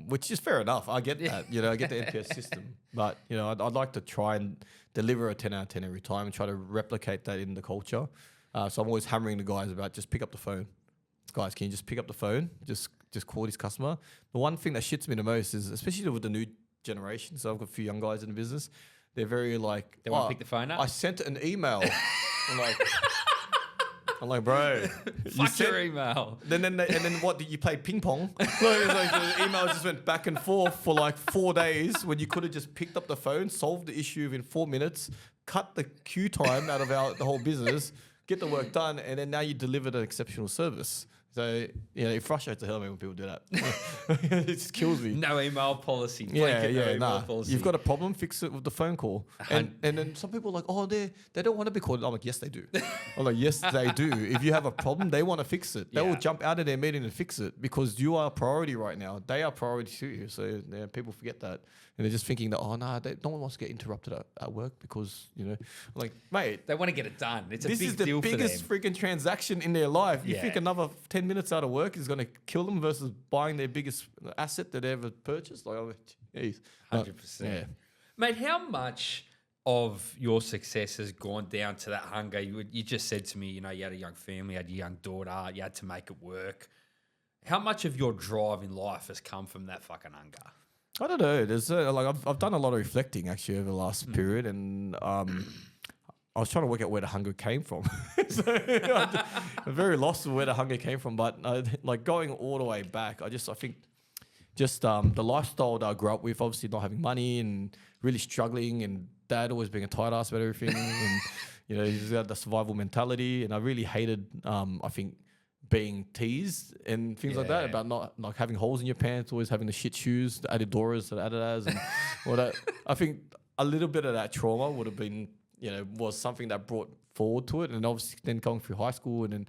Which is fair enough. I get that. I get the NPS system. But, I'd like to try and deliver a 10 out of 10 every time and try to replicate that in the culture. So I'm always hammering the guys about just pick up the phone. Guys, can you just pick up the phone? Just call this customer. The one thing that shits me the most is, especially with the new generation, so I've got a few young guys in the business, they're very like... They want to pick the phone up? I sent an email. I'm like, bro, fuck your email. And then what? Did you play ping pong? Like the emails just went back and forth for like 4 days when you could have just picked up the phone, solved the issue within 4 minutes, cut the queue time out of the whole business, get the work done, and then now you delivered an exceptional service. So, it frustrates the hell out of me when people do that. It just kills me. No email policy. Policy. You've got a problem, fix it with the phone call. And then some people are like, they don't want to be called. I'm like, yes, they do. I'm like, yes, they do. If you have a problem, they want to fix it. They will jump out of their meeting and fix it because you are a priority right now. They are priority to you. So people forget that. And they're just thinking that, no one wants to get interrupted at work because, like, mate. They want to get it done. It's a big deal for them. This is the biggest freaking transaction in their life. You think another 10 minutes out of work is going to kill them versus buying their biggest asset that they ever purchased? Like, geez. 100%. Yeah. Mate, how much of your success has gone down to that hunger? You just said to me, you had a young family, you had a young daughter, you had to make it work. How much of your drive in life has come from that fucking hunger? I don't know. There's I've done a lot of reflecting actually over the last period, and I was trying to work out where the hunger came from. So I'm very lost of where the hunger came from. But like going all the way back, I think the lifestyle that I grew up with, obviously not having money and really struggling, and dad always being a tight ass about everything, and he's got the survival mentality, and I really hated I think being teased and things like that about not like having holes in your pants, always having the shit shoes, the Adidas, the Adidas, and all that. I think a little bit of that trauma would have been, was something that brought forward to it. And obviously then going through high school and then,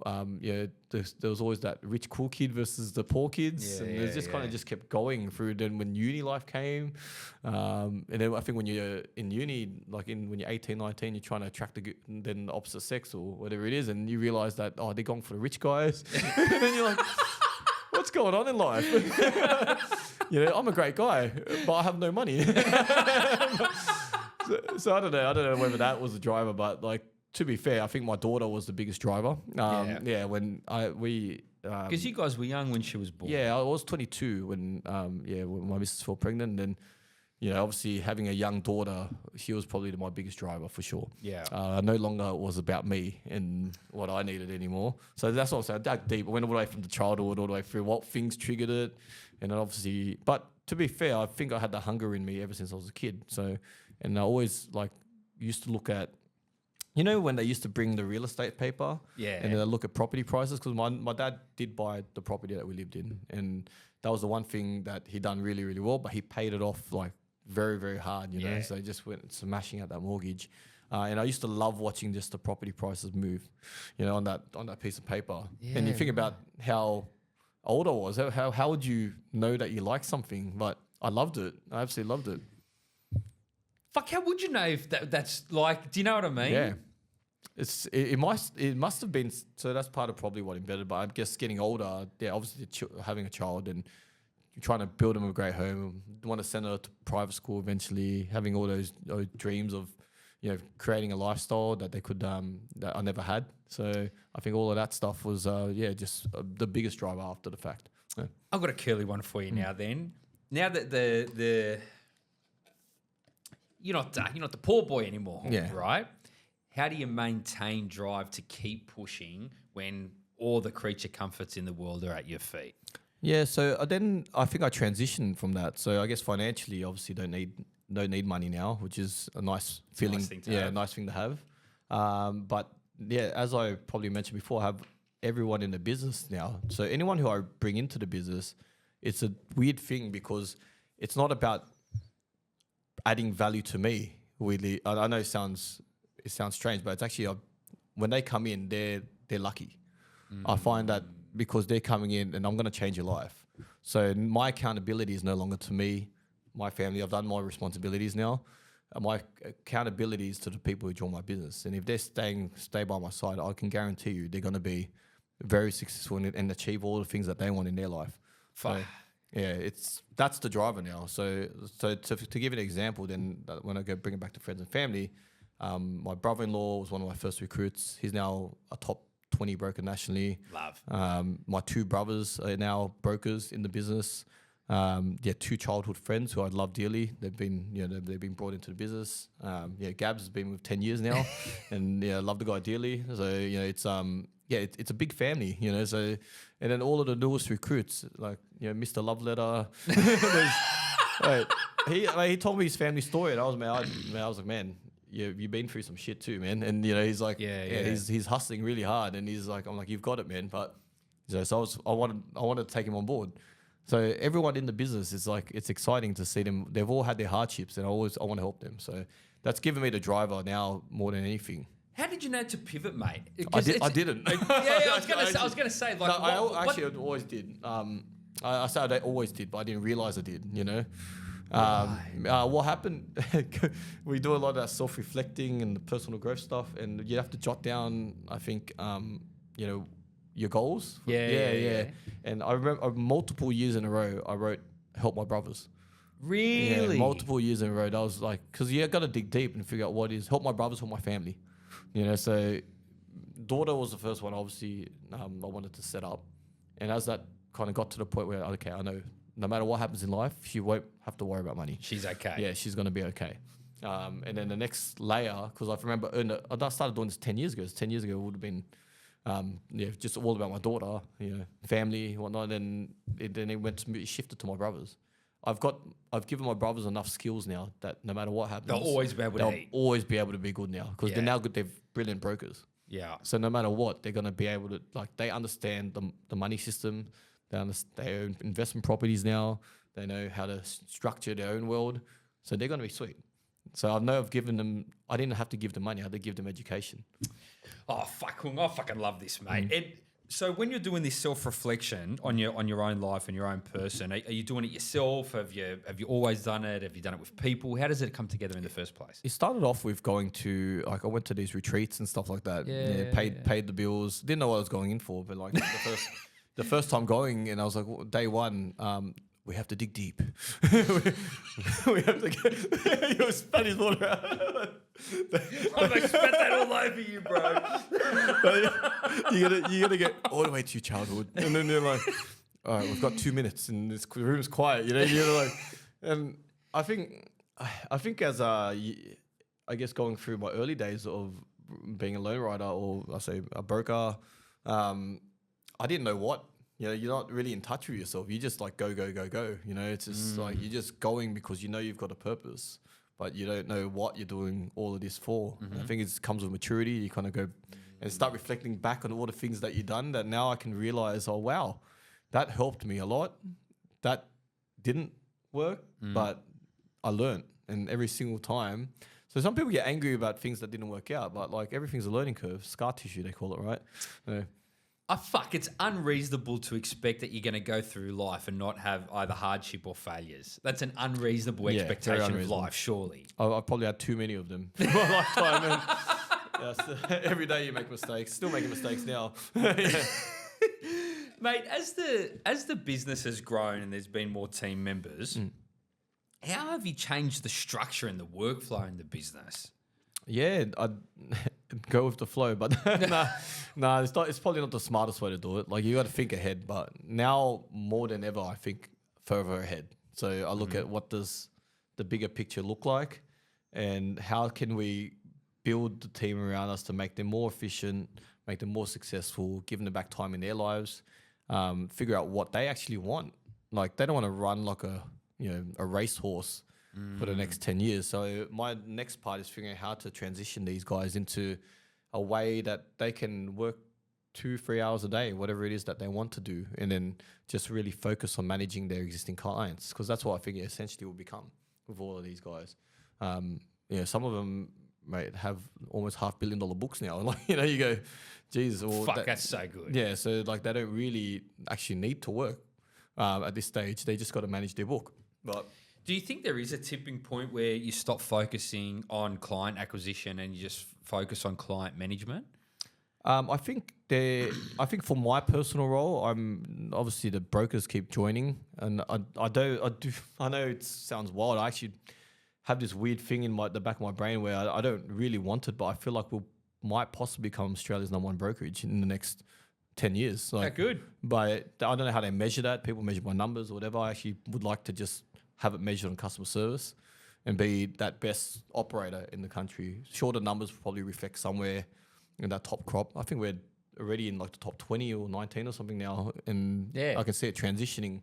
there was always that rich cool kid versus the poor kids. And it just kind of just kept going through. Then when uni life came, and then I think when you're in uni, like when you're 18, 19, you're trying to attract the opposite sex or whatever it is. And you realize that, they're going for the rich guys. And then you're like, what's going on in life? I'm a great guy, but I have no money. So I don't know whether that was the driver, but like, to be fair, I think my daughter was the biggest driver. When because you guys were young when she was born. Yeah, I was 22 when my missus fell pregnant. And then, obviously having a young daughter, she was probably my biggest driver for sure. Yeah. No longer it was about me and what I needed anymore. So that's what I'm saying. I dug deep. I went all the way from the childhood all the way through what things triggered it. And then obviously, but to be fair, I think I had the hunger in me ever since I was a kid. So, and I always used to look at, when they used to bring the real estate paper, and then they look at property prices, because my dad did buy the property that we lived in, and that was the one thing that he done really, really well, but he paid it off like very, very hard, so he just went smashing out that mortgage. And I used to love watching just the property prices move, on that piece of paper. Yeah. And you think about how old I was, how would you know that you like something? But I loved it. I absolutely loved it. Fuck, how would you know if that's like, do you know what I mean? Yeah. It must have been, so that's part of probably what embedded, but I guess getting older, obviously having a child and trying to build them a great home, want to send her to private school eventually, having all those dreams of, creating a lifestyle that they could, that I never had. So I think all of that stuff was, just the biggest driver after the fact. Yeah. I've got a curly one for you now then. Now that the you're not the poor boy anymore, right? How do you maintain drive to keep pushing when all the creature comforts in the world are at your feet? Yeah, so then I think I transitioned from that. So I guess financially, obviously, don't need money now, which is a nice feeling. Nice thing to have. Nice thing to have. But yeah, as I probably mentioned before, I have everyone in the business now. So anyone who I bring into the business, it's a weird thing because it's not about adding value to me. Weirdly, I know it sounds strange, but it's actually when they come in, they're lucky. I find that because they're coming in and I'm going to change your life. So my accountability is no longer to me, my family. I've done my responsibilities now. My accountability is to the people who join my business. And if they stay by my side, I can guarantee you they're going to be very successful and achieve all the things that they want in their life. So, yeah, that's the driver now. So to give an example, then when I go bring it back to friends and family, my brother-in-law was one of my first recruits. He's now a top 20 broker nationally. Love. My two brothers are now brokers in the business. Two childhood friends who I love dearly. They've been brought into the business. Gabs has been with 10 years now, and I love the guy dearly. So it's a big family. So and then all of the newest recruits, like Mr. Love Letter. He told me his family story, and I was like, man, you've been through some shit too, man. And he's like, he's hustling really hard, and he's like, I'm like, you've got it, man. But so I wanted to take him on board. So everyone in the business is like, it's exciting to see them. They've all had their hardships, and I want to help them. So that's given me the driver now more than anything. How did you know to pivot, mate? I didn't. I was gonna say, like, I always did. I said I always did, but I didn't realize I did. What happened? We do a lot of that self-reflecting and the personal growth stuff, and you have to jot down, I think, your goals. Yeah. And I remember multiple years in a row, I wrote "Help My Brothers." Really? Yeah, multiple years in a row. I was like, because you got to dig deep and figure out what is help my brothers, help my family. So daughter was the first one, obviously, I wanted to set up. And as that kind of got to the point where, okay, I know no matter what happens in life, she won't have to worry about money. She's okay. Yeah, she's going to be okay. And then the next layer, because I remember I started doing this 10 years ago. 10 years ago, it would have been just all about my daughter, family, whatnot. And then it shifted to my brothers. I've given my brothers enough skills now that no matter what happens, they'll always be able to be good now because they're now good. They're brilliant brokers. Yeah. So no matter what, they're going to be able to, they understand the money system. They own investment properties now. They know how to structure their own world. So they're going to be sweet. So I've given them, I didn't have to give them money. I had to give them education. Oh, fuck. I fucking love this, mate. So when you're doing this self-reflection on your own life and your own person, are you doing it yourself? Have you always done it? Have you done it with people? How does it come together in the first place? It started off with going to, I went to these retreats and stuff like that. Paid the bills. Didn't know what I was going in for, but the first time going, and I was like, day one, we have to dig deep. we have to get your Spanish water out. I've spent that all over you, bro. you gotta get all the way to your childhood, and then they're like, all right, we've got 2 minutes, and this room's quiet. You're like, and I think as I guess going through my early days of being a loan writer or I say a broker, I didn't know what. You're not really in touch with yourself. You just like go. It's just like you're just going because you've got a purpose, but you don't know what you're doing all of this for. I think it comes with maturity. You kind of go and start reflecting back on all the things that you've done that now I can realize, oh, wow, that helped me a lot. That didn't work, but I learned. And every single time. So some people get angry about things that didn't work out, but like everything's a learning curve. Scar tissue, they call it, right? It's unreasonable to expect that you're going to go through life and not have either hardship or failures. That's an unreasonable expectation of life, surely. I've probably had too many of them in my lifetime. And, every day you make mistakes. Still making mistakes now. Mate, as the business has grown and there's been more team members, how have you changed the structure and the workflow in the business? Yeah, I'd go with the flow, but it's probably not the smartest way to do it. Like you got to think ahead, but now more than ever, I think further ahead. So I look at what does the bigger picture look like, and how can we build the team around us to make them more efficient, make them more successful, give them back time in their lives, figure out what they actually want. Like they don't want to run like a racehorse for the next 10 years. So my next part is figuring out how to transition these guys into a way that they can work 2-3 hours a day, whatever it is that they want to do, and then just really focus on managing their existing clients, because that's what I think it essentially will become with all of these guys. Some of them have almost $500 million books now. Like, you go, geez, That's so good. Yeah, so like they don't really actually need to work at this stage. They just got to manage their book. But do you think there is a tipping point where you stop focusing on client acquisition and you just focus on client management? I think for my personal role, I'm obviously the brokers keep joining, and I know it sounds wild. I actually have this weird thing in the back of my brain where I don't really want it, but I feel like might possibly become Australia's #1 brokerage in the next 10 years. Like, good. But I don't know how they measure that. People measure by numbers or whatever. I actually would like to just have it measured on customer service and be that best operator in the country. Sure, the numbers will probably reflect somewhere in that top crop. I think we're already in like the top 20 or 19 or something now. And I can see it transitioning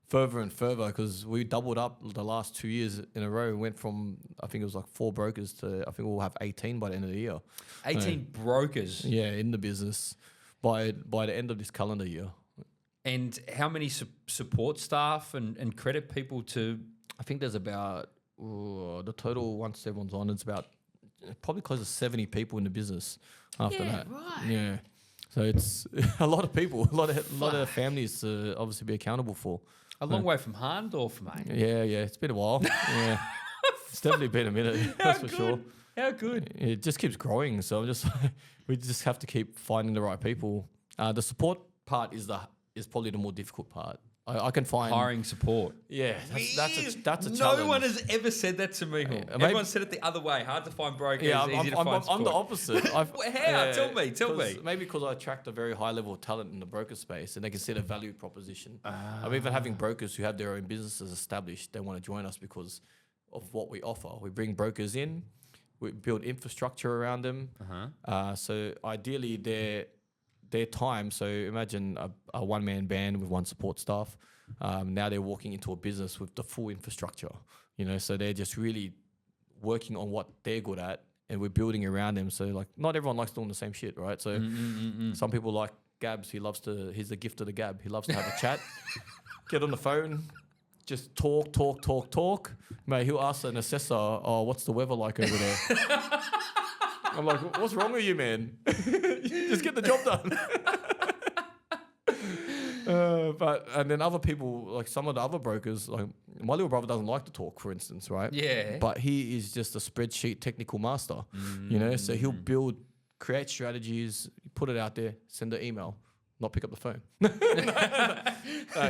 further and further, because we doubled up the last 2 years in a row. We went from, I think it was like 4 brokers to, I think we'll have 18 by the end of the year. 18 brokers? Yeah, in the business by the end of this calendar year. And how many support staff and credit people to? I think there's about, the total once everyone's on, it's about probably close to 70 people in the business after that. Right. Yeah. So it's a lot of people, a lot of families to obviously be accountable for. A long way from Harndorf, mate. Yeah. It's been a while. Yeah. It's definitely been a minute, that's for sure. How good? It just keeps growing. So we just have to keep finding the right people. The support part is probably the more difficult part. I can find hiring support. Yeah, that's a challenge. No one has ever said that to me. Everyone said it the other way. Hard to find brokers. Yeah, easy to find support. I'm the opposite. How? Tell me. Maybe because I attract a very high level of talent in the broker space, and they can see the value proposition. I'm even having brokers who have their own businesses established. They want to join us because of what we offer. We bring brokers in, we build infrastructure around them. So ideally, their time. So imagine a one-man band with one support staff. Now they're walking into a business with the full infrastructure. So they're just really working on what they're good at, and we're building around them. So like, not everyone likes doing the same shit, right? So some people like Gabs. He's the gift of the gab. He loves to have a chat, get on the phone, just talk. Mate, he'll ask an assessor, "Oh, what's the weather like over there?" I'm like, what's wrong with you, man? Just get the job done. And then other people, like some of the other brokers, like my little brother doesn't like to talk, for instance, right? Yeah. But he is just a spreadsheet technical master, so he'll create strategies, put it out there, send an email, not pick up the phone.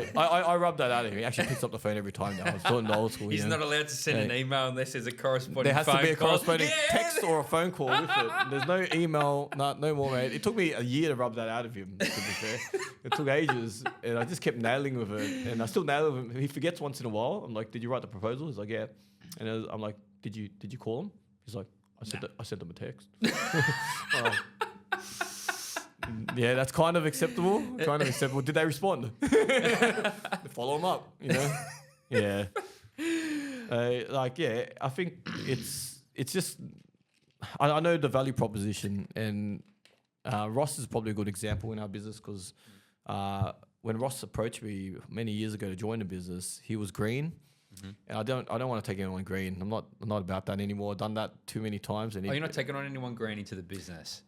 I rub that out of him. He actually picks up the phone every time now. It's doing the old school. He's not allowed to send an email unless there's a corresponding There has phone to be a call. corresponding text or a phone call with it. There's no email, no more, mate. It took me a year to rub that out of him, to be fair. It took ages, and I just kept nailing with it. And I still nail with him. He forgets once in a while. I'm like, did you write the proposal? He's like, yeah. And I'm like, did you call him? He's like, I sent him a text. Yeah, that's kind of acceptable. Did they respond? Follow them up, Yeah. I think it's just, I know the value proposition, and Ross is probably a good example in our business, because when Ross approached me many years ago to join the business, he was green. And I don't want to take anyone green. I'm not about that anymore. I've done that too many times. And you're not taking on anyone green into the business?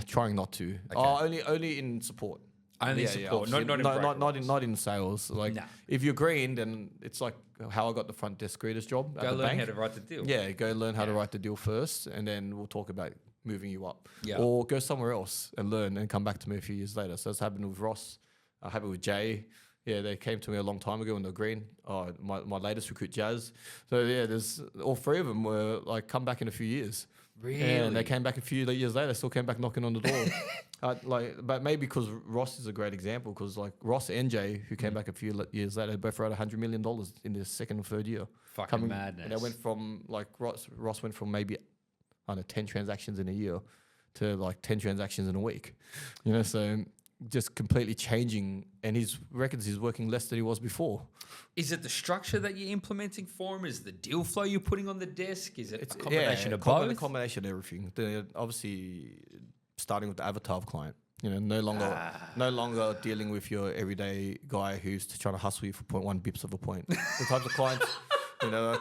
Trying not to. Okay. Only in support. Only support, not in sales. Like, if you're green, then it's like how I got the front desk greeters job at the bank. Go learn how to write the deal. Yeah, go learn how to write the deal first, and then we'll talk about moving you up. Yeah. Or go somewhere else and learn, and come back to me a few years later. So that's happened with Ross. Happened with Jay. Yeah, they came to me a long time ago when they're green. Oh, my latest recruit, Jazz. So yeah, there's all 3 of them were like, come back in a few years. Really? And they came back a few years later, still came back knocking on the door. But maybe because Ross is a great example, because like Ross and Jay, who came back a few years later, both wrote $100 million in their second or third year. Fucking madness. And they went from like Ross went from maybe 10 transactions in a year to like 10 transactions in a week. So just completely changing, and he reckons he's working less than he was before. Is it the structure that you're implementing for him? Is it the deal flow you're putting on the desk? Is it a combination of both? A combination of everything. Obviously, starting with the avatar of client. No longer dealing with your everyday guy who's trying to hustle you for 0.1 bips of a point. The types of clients,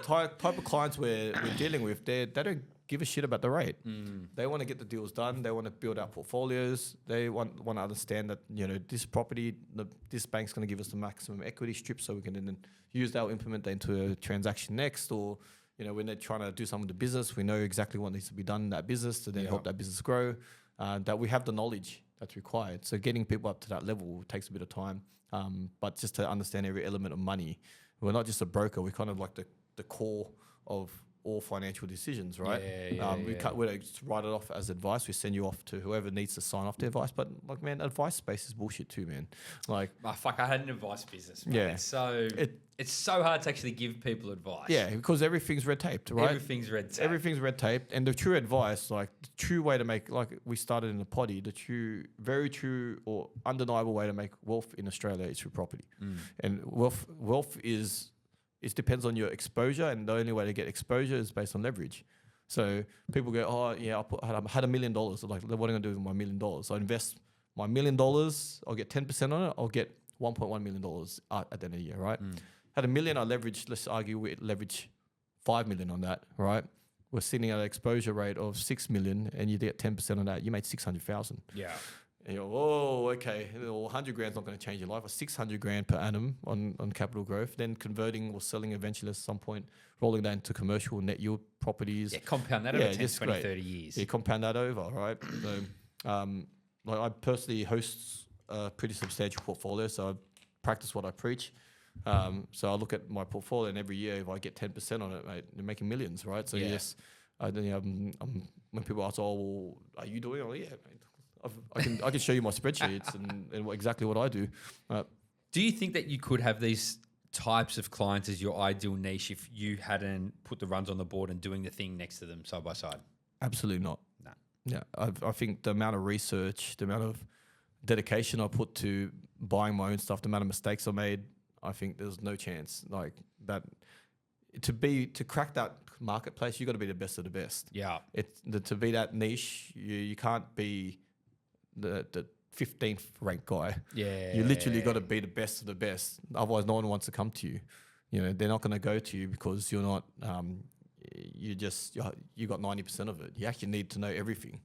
type of clients we're dealing with, they don't give a shit about the rate. They want to get the deals done. They want to build out portfolios. They want to understand that this property, this bank's going to give us the maximum equity strip, so we can then use that, implement that into a transaction next, or when they're trying to do something with the business, we know exactly what needs to be done in that business to then help that business grow. That we have the knowledge that's required. So getting people up to that level takes a bit of time. But just to understand every element of money, we're not just a broker. We're kind of like the core of all financial decisions, right? We don't just write it off as advice. We send you off to whoever needs to sign off the advice. But man, advice space is bullshit too, man. I had an advice business. Man. It's so hard to actually give people advice. Yeah, because everything's red taped, right? Everything's red taped. And the true advice, the true way to make, like we started in the potty, very true or undeniable way to make wealth in Australia is through property. And wealth is... It depends on your exposure, and the only way to get exposure is based on leverage. So people go, oh yeah, I had $1 million. So like, what am I going to do with my $1 million? So I invest my $1 million. I'll get 10% on it. I'll get $1.1 million at the end of the year, right? Had $1 million, I leveraged. Let's argue we leverage $5 million on that, right? We're sitting at an exposure rate of $6 million, and you get 10% on that. You made $600,000. Yeah. And you go, oh, okay, well, 100 grand's not going to change your life. Or 600 grand per annum on capital growth, then converting or selling eventually at some point, rolling that into commercial net yield properties. Yeah, compound that over 10, 20, 30 years. Yeah, compound that over, right? So, I personally host a pretty substantial portfolio, so I practice what I preach. So I look at my portfolio, and every year, if I get 10% on it, mate, you're making millions, right? So yes, when people ask, oh, well, are you doing it? Oh, yeah, mate. I can show you my spreadsheets and exactly what I do. Do you think that you could have these types of clients as your ideal niche if you hadn't put the runs on the board and doing the thing next to them side by side? Absolutely not. No. Yeah, I think the amount of research, the amount of dedication I put to buying my own stuff, the amount of mistakes I made, I think there's no chance like that. To crack that marketplace, you got to be the best of the best. Yeah. To be that niche, you can't be the 15th ranked guy. Yeah. You literally got to be the best of the best. Otherwise, no one wants to come to you. They're not going to go to you because you're not. You got 90% of it. You actually need to know everything.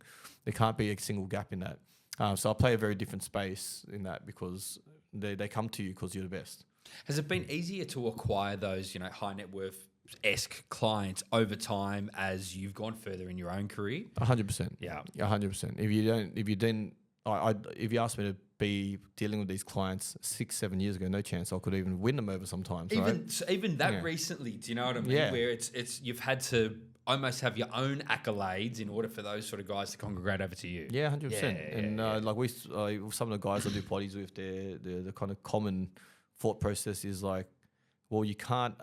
There can't be a single gap in that. So I play a very different space in that because they come to you because you're the best. Has it been easier to acquire those, high net worth-esque clients over time as you've gone further in your own career? 100%. Yeah. 100%. If you asked me to be dealing with these clients 6-7 years ago, no chance I could even win them over sometimes. Even that recently, do you know what I mean? Yeah. Where it's you've had to almost have your own accolades in order for those sort of guys to congregate over to you. Yeah, 100%. And some of the guys I do potties with, the kind of common thought process is like, well, you can't.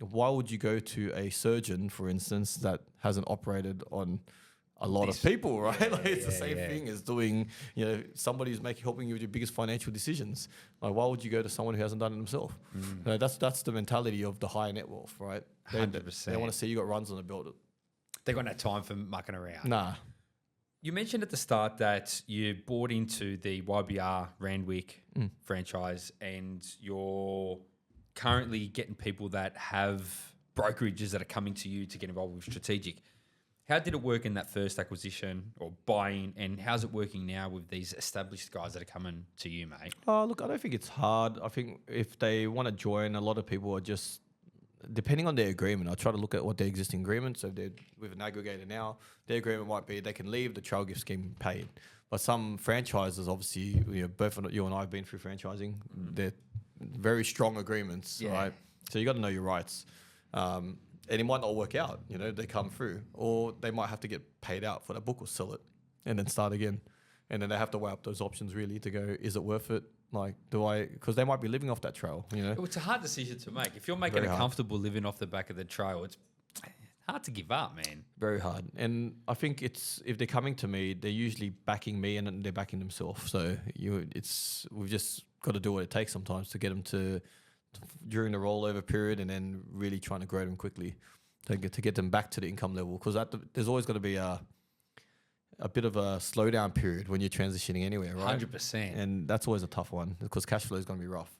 Why would you go to a surgeon, for instance, that hasn't operated on a lot of people, right? It's the same thing as doing, somebody who's helping you with your biggest financial decisions. Like, why would you go to someone who hasn't done it himself? That's the mentality of the high net wealth, right? 100%. They want to see you got runs on the belt. They got no time for mucking around. Nah. You mentioned at the start that you bought into the YBR Randwick franchise, and you're currently getting people that have brokerages that are coming to you to get involved with strategic. How did it work in that first acquisition or buying, and how's it working now with these established guys that are coming to you, mate? Oh, look, I don't think it's hard. I think if they want to join, a lot of people are just, depending on their agreement, I try to look at what their existing agreement. So if they're with an aggregator now, their agreement might be they can leave, the trail gift scheme paid. But some franchises, obviously, both you and I have been through franchising. They're very strong agreements, right? So you got to know your rights. And it might not work out, they come through. Or they might have to get paid out for that book or sell it and then start again. And then they have to weigh up those options really to go, is it worth it? Like, because they might be living off that trail, It's a hard decision to make. If you're making a comfortable living off the back of the trail, it's hard to give up, man. Very hard. And I think it's if they're coming to me, they're usually backing me and then they're backing themselves. So we've just got to do what it takes sometimes to get them to during the rollover period, and then really trying to grow them quickly to get them back to the income level. Because there's always going to be a bit of a slowdown period when you're transitioning anywhere, right? 100%. And that's always a tough one because cash flow is going to be rough.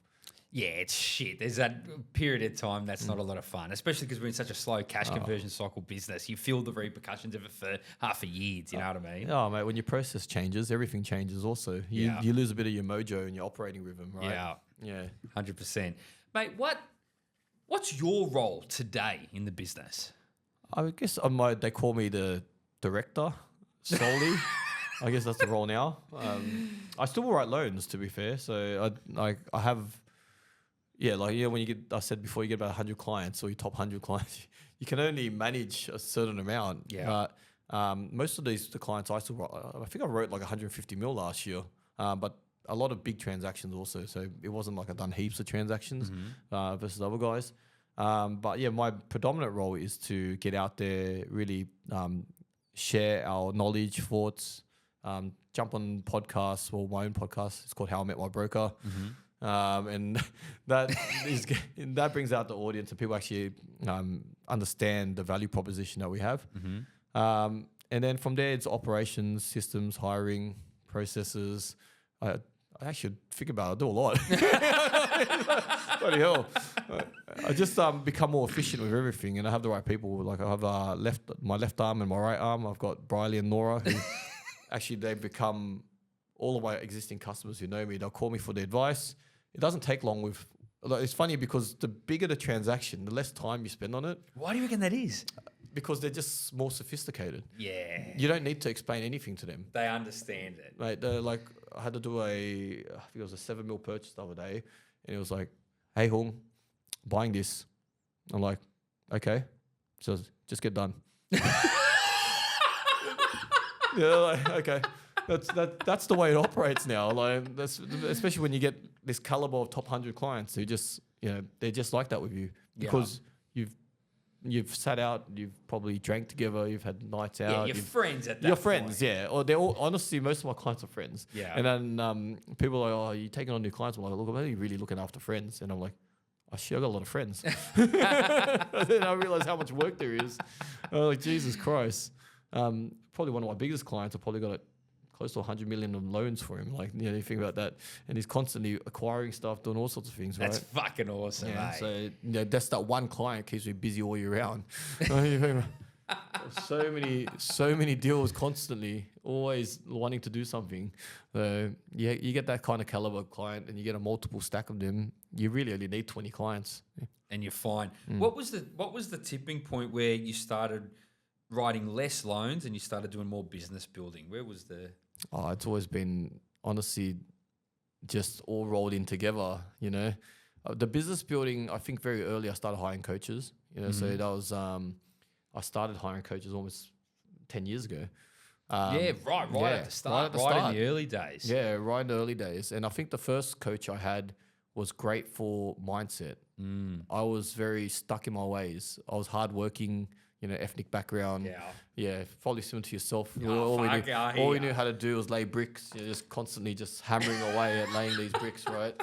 Yeah, it's shit. There's that period of time that's not a lot of fun, especially because we're in such a slow cash conversion cycle business. You feel the repercussions of it for half a year. Do you know what I mean? Oh, mate, when your process changes, everything changes also. You lose a bit of your mojo and your operating rhythm, right? Yeah. 100%. Mate, what's your role today in the business? I guess they call me the director solely. I guess that's the role now. I still will write loans, to be fair. So I have... Yeah, when you get, I said before, you get about 100 clients or your top 100 clients, you can only manage a certain amount. Yeah. But most of the clients I still wrote, I think I wrote like 150 mil last year, but a lot of big transactions also. So it wasn't like I've done heaps of transactions versus other guys. But yeah, my predominant role is to get out there, really share our knowledge, thoughts, jump on podcasts, or my own podcast. It's called How I Met My Broker. And that brings out the audience and people actually understand the value proposition that we have. And then from there, it's operations, systems, hiring, processes. I actually think about it. I do a lot. Bloody hell. I just become more efficient with everything, and I have the right people. Like I have my left arm and my right arm. I've got Briley and Nora, who actually they've become all of my existing customers who know me. They'll call me for the advice. It doesn't take long it's funny because the bigger the transaction, the less time you spend on it. Why do you reckon that is? Because they're just more sophisticated. Yeah. You don't need to explain anything to them. They understand it. Right, like I had to do I think it was a 7 mil purchase the other day, and it was like, hey Hung, buying this. I'm like, okay. So just get done. Like, okay. That's the way it operates now. Like especially when you get this caliber of top 100 clients who just, they're just like that with you because you've sat out, you've probably drank together, you've had nights out. Yeah, you're friends at that You're point. friends, yeah. Or they're all, honestly, most of my clients are friends. Yeah. And then people are like, oh, you're taking on new clients. I'm like, look, I'm only really looking after friends. And I'm like, oh shit, I got a lot of friends. And then I realized how much work there is. I'm like, Jesus Christ. Probably one of my biggest clients, I probably got close to 100 million of loans for him. Like, you think about that. And he's constantly acquiring stuff, doing all sorts of things, That's right? fucking awesome, Yeah, mate. so that's that one client keeps me busy all year round. so many deals constantly, always wanting to do something. Yeah, you get that kind of caliber client and you get a multiple stack of them, you really only need 20 clients. And you're fine. What was the tipping point where you started writing less loans and you started doing more business building? Where was the... Oh, it's always been, honestly, just all rolled in together, The business building, I think very early I started hiring coaches, so that was, I started hiring coaches almost 10 years ago. Right at the start, in the early days. Yeah, right in the early days. And I think the first coach I had was great for mindset. I was very stuck in my ways. I was hardworking, ethnic background. Yeah, probably similar to yourself. All we knew how to do was lay bricks, just constantly just hammering away at laying these bricks, right?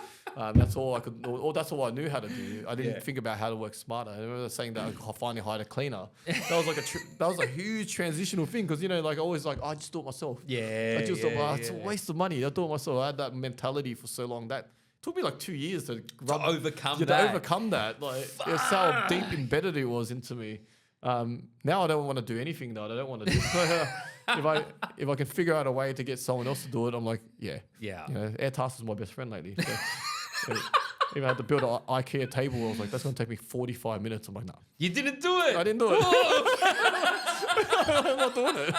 That's all I could, or that's all I knew how to do. I didn't think about how to work smarter. I remember saying that I finally hired a cleaner. That was like that was a huge transitional thing because, I just do it myself. Yeah. It's a waste of money. I do it myself. I had that mentality for so long that took me like 2 years to overcome that. To overcome that. It's how deep embedded it was into me. Now I don't want to do anything though. I don't want to do if I can figure out a way to get someone else to do it, I'm like, yeah. Airtask is my best friend lately. So if I had to build an IKEA table, I was like, that's going to take me 45 minutes. I'm like, no. You didn't do it. I didn't do it. I'm not doing it.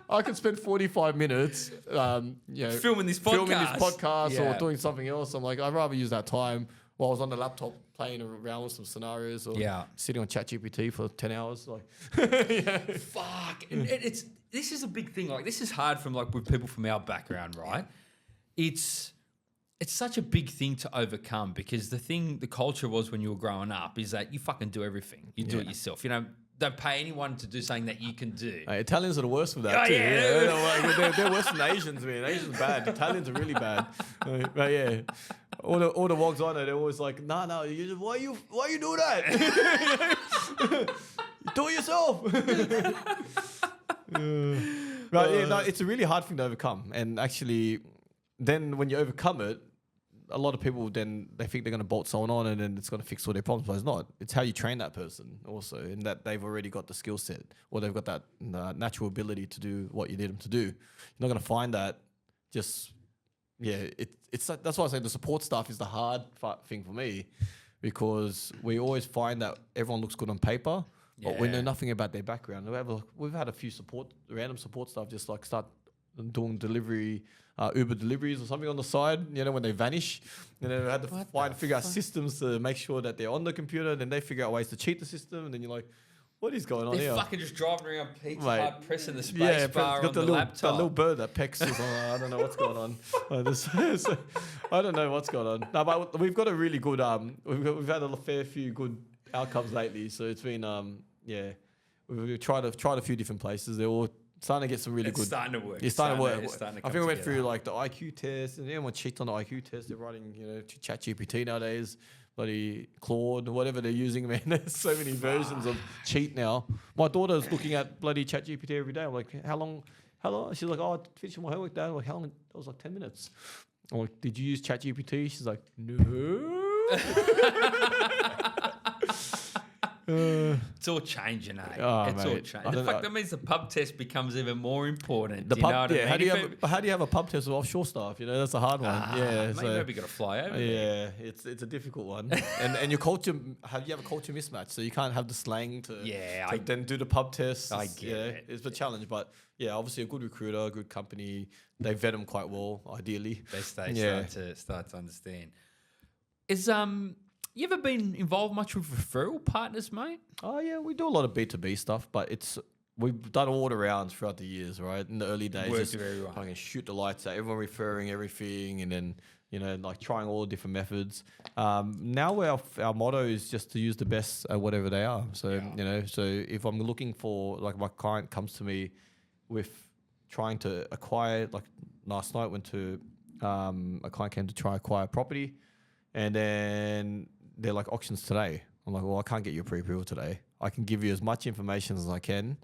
I could spend 45 minutes, filming this podcast or doing something else. I'm like, I'd rather use that time while I was on the laptop playing around with some scenarios or sitting on ChatGPT for 10 hours. Fuck. This is a big thing. Like, this is hard with people from our background, right? It's such a big thing to overcome because the culture was when you were growing up is that you fucking do everything. You do it yourself. don't pay anyone to do something that you can do. Italians are the worst with that too. They're worse than Asians, man. Asians bad. Italians are really bad. But yeah, all the wogs I know, they're always like, no, why you do that? Do it yourself. Right, yeah, no, it's a really hard thing to overcome, and actually, then when you overcome it, a lot of people then they think they're going to bolt someone on and then it's going to fix all their problems, but it's not. It's how you train that person also, in that they've already got the skill set or they've got that natural ability to do what you need them to do. You're not going to find that just, it's that's why I say the support staff is the hard thing for me, because we always find that everyone looks good on paper, but we know nothing about their background. We've had a few random support staff just like start doing delivery, Uber deliveries or something on the side, when they vanish. And then we had to figure out systems to make sure that they're on the computer. Then they figure out ways to cheat the system. And then you're like, what is going on here? They're fucking just driving around pizza hut, pressing the space bar on the laptop. That little bird that pecks is on. I don't know what's going on. I don't know what's going on. No, but we've got a really good, we've had a fair few good outcomes lately. So it's been, we've tried a few different places. They're all starting to get some really good. It's starting to work. It's starting to work. I think we went together. through like the IQ test, and everyone cheats on the IQ test. They're writing, Chat GPT nowadays, bloody Claude, whatever they're using, man. There's so many versions of cheat now. My daughter's looking at bloody Chat GPT every day. I'm like, how long? She's like, I finished my homework, Dad. I'm like, how long? That was like 10 minutes. I'm like, did you use Chat GPT? She's like, no. It's all changing, eh? All changing. That means the pub test becomes even more important. How do you have a pub test with offshore staff? That's a hard one. Maybe got to fly over. Yeah, it's a difficult one. and your culture, you have a culture mismatch, so you can't have the slang to then do the pub test. I get it. It's a challenge, but obviously a good recruiter, a good company, they vet them quite well, ideally. They start to understand. You ever been involved much with referral partners, mate? Oh, yeah, we do a lot of B2B stuff, but we've done all the rounds throughout the years, right? In the early days, worked very well. I can shoot the lights out, everyone referring everything, and then, like trying all the different methods. Now our motto is just to use the best at whatever they are. So, so if I'm looking for, like my client comes to me with trying to acquire, like last night went to, a client came to try acquire property, and then they're like auctions today. I'm like, well, I can't get you a pre-approval today. I can give you as much information as I can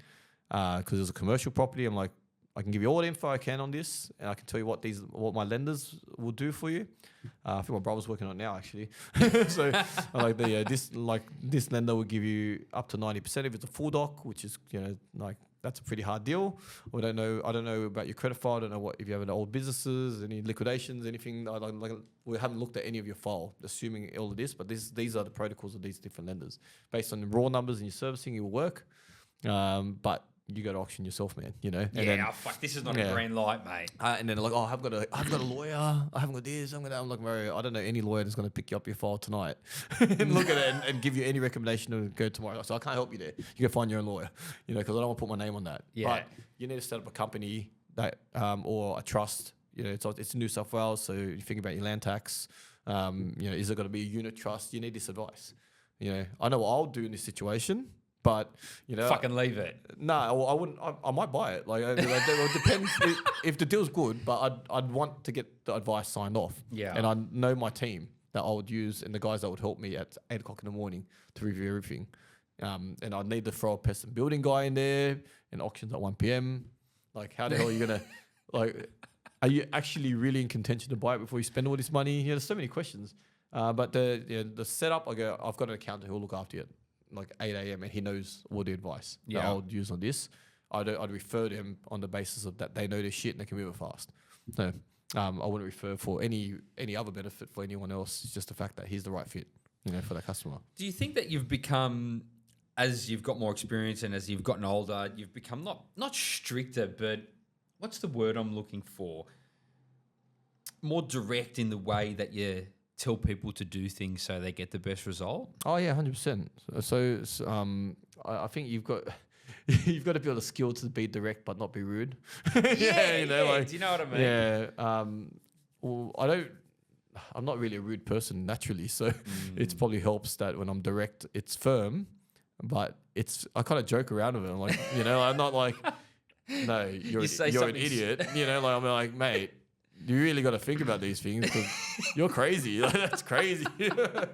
because it's a commercial property. I'm like, I can give you all the info I can on this, and I can tell you what my lenders will do for you. I think my brother's working on it now, actually. So I'm like, this lender will give you up to 90% if it's a full doc, which is that's a pretty hard deal. I don't know about your credit file. I don't know if you have any old businesses, any liquidations, anything. We haven't looked at any of your file, assuming all of this. But these are the protocols of these different lenders. Based on the raw numbers and your servicing, it will work. But you go to auction yourself, man. This is not a green light, mate. And then they're like, oh, I've got a lawyer. I haven't got this. I'm like, Mario, I don't know any lawyer that's going to pick you up your file tonight and look at it and give you any recommendation to go tomorrow. So I can't help you there. You can find your own lawyer, because I don't want to put my name on that. Yeah. But you need to set up a company that or a trust. It's New South Wales, so you think about your land tax. Is it going to be a unit trust? You need this advice. I know what I'll do in this situation. But fucking leave it. No, I wouldn't. I might buy it. It depends if the deal's good. But I'd want to get the advice signed off. Yeah. And I know my team that I would use and the guys that would help me at 8 o'clock in the morning to review everything. And I'd need to throw a pest and building guy in there and auctions at 1 p.m. Like, how the hell are you gonna are you actually really in contention to buy it before you spend all this money? There's so many questions. But the setup, I've got an accountant who will look after it. Like 8 a.m. and he knows all the advice that I would use on this. I'd refer them on the basis of that they know their shit and they can move it fast. So I wouldn't refer for any other benefit for anyone else. It's just the fact that he's the right fit, for that customer. Do you think that you've become, as you've got more experience and as you've gotten older, you've become not stricter, but what's the word I'm looking for? More direct in the way that you tell people to do things so they get the best result? Oh yeah, 100%. So I think you've got to be able to skill to be direct but not be rude. Do you know what I mean? Yeah. Well, I'm not really a rude person naturally, so it probably helps that when I'm direct, it's firm, but I kind of joke around with it. I'm like, I'm not like, no, you're an idiot. I'm like, mate, you really got to think about these things because you're crazy. Like, that's crazy. Can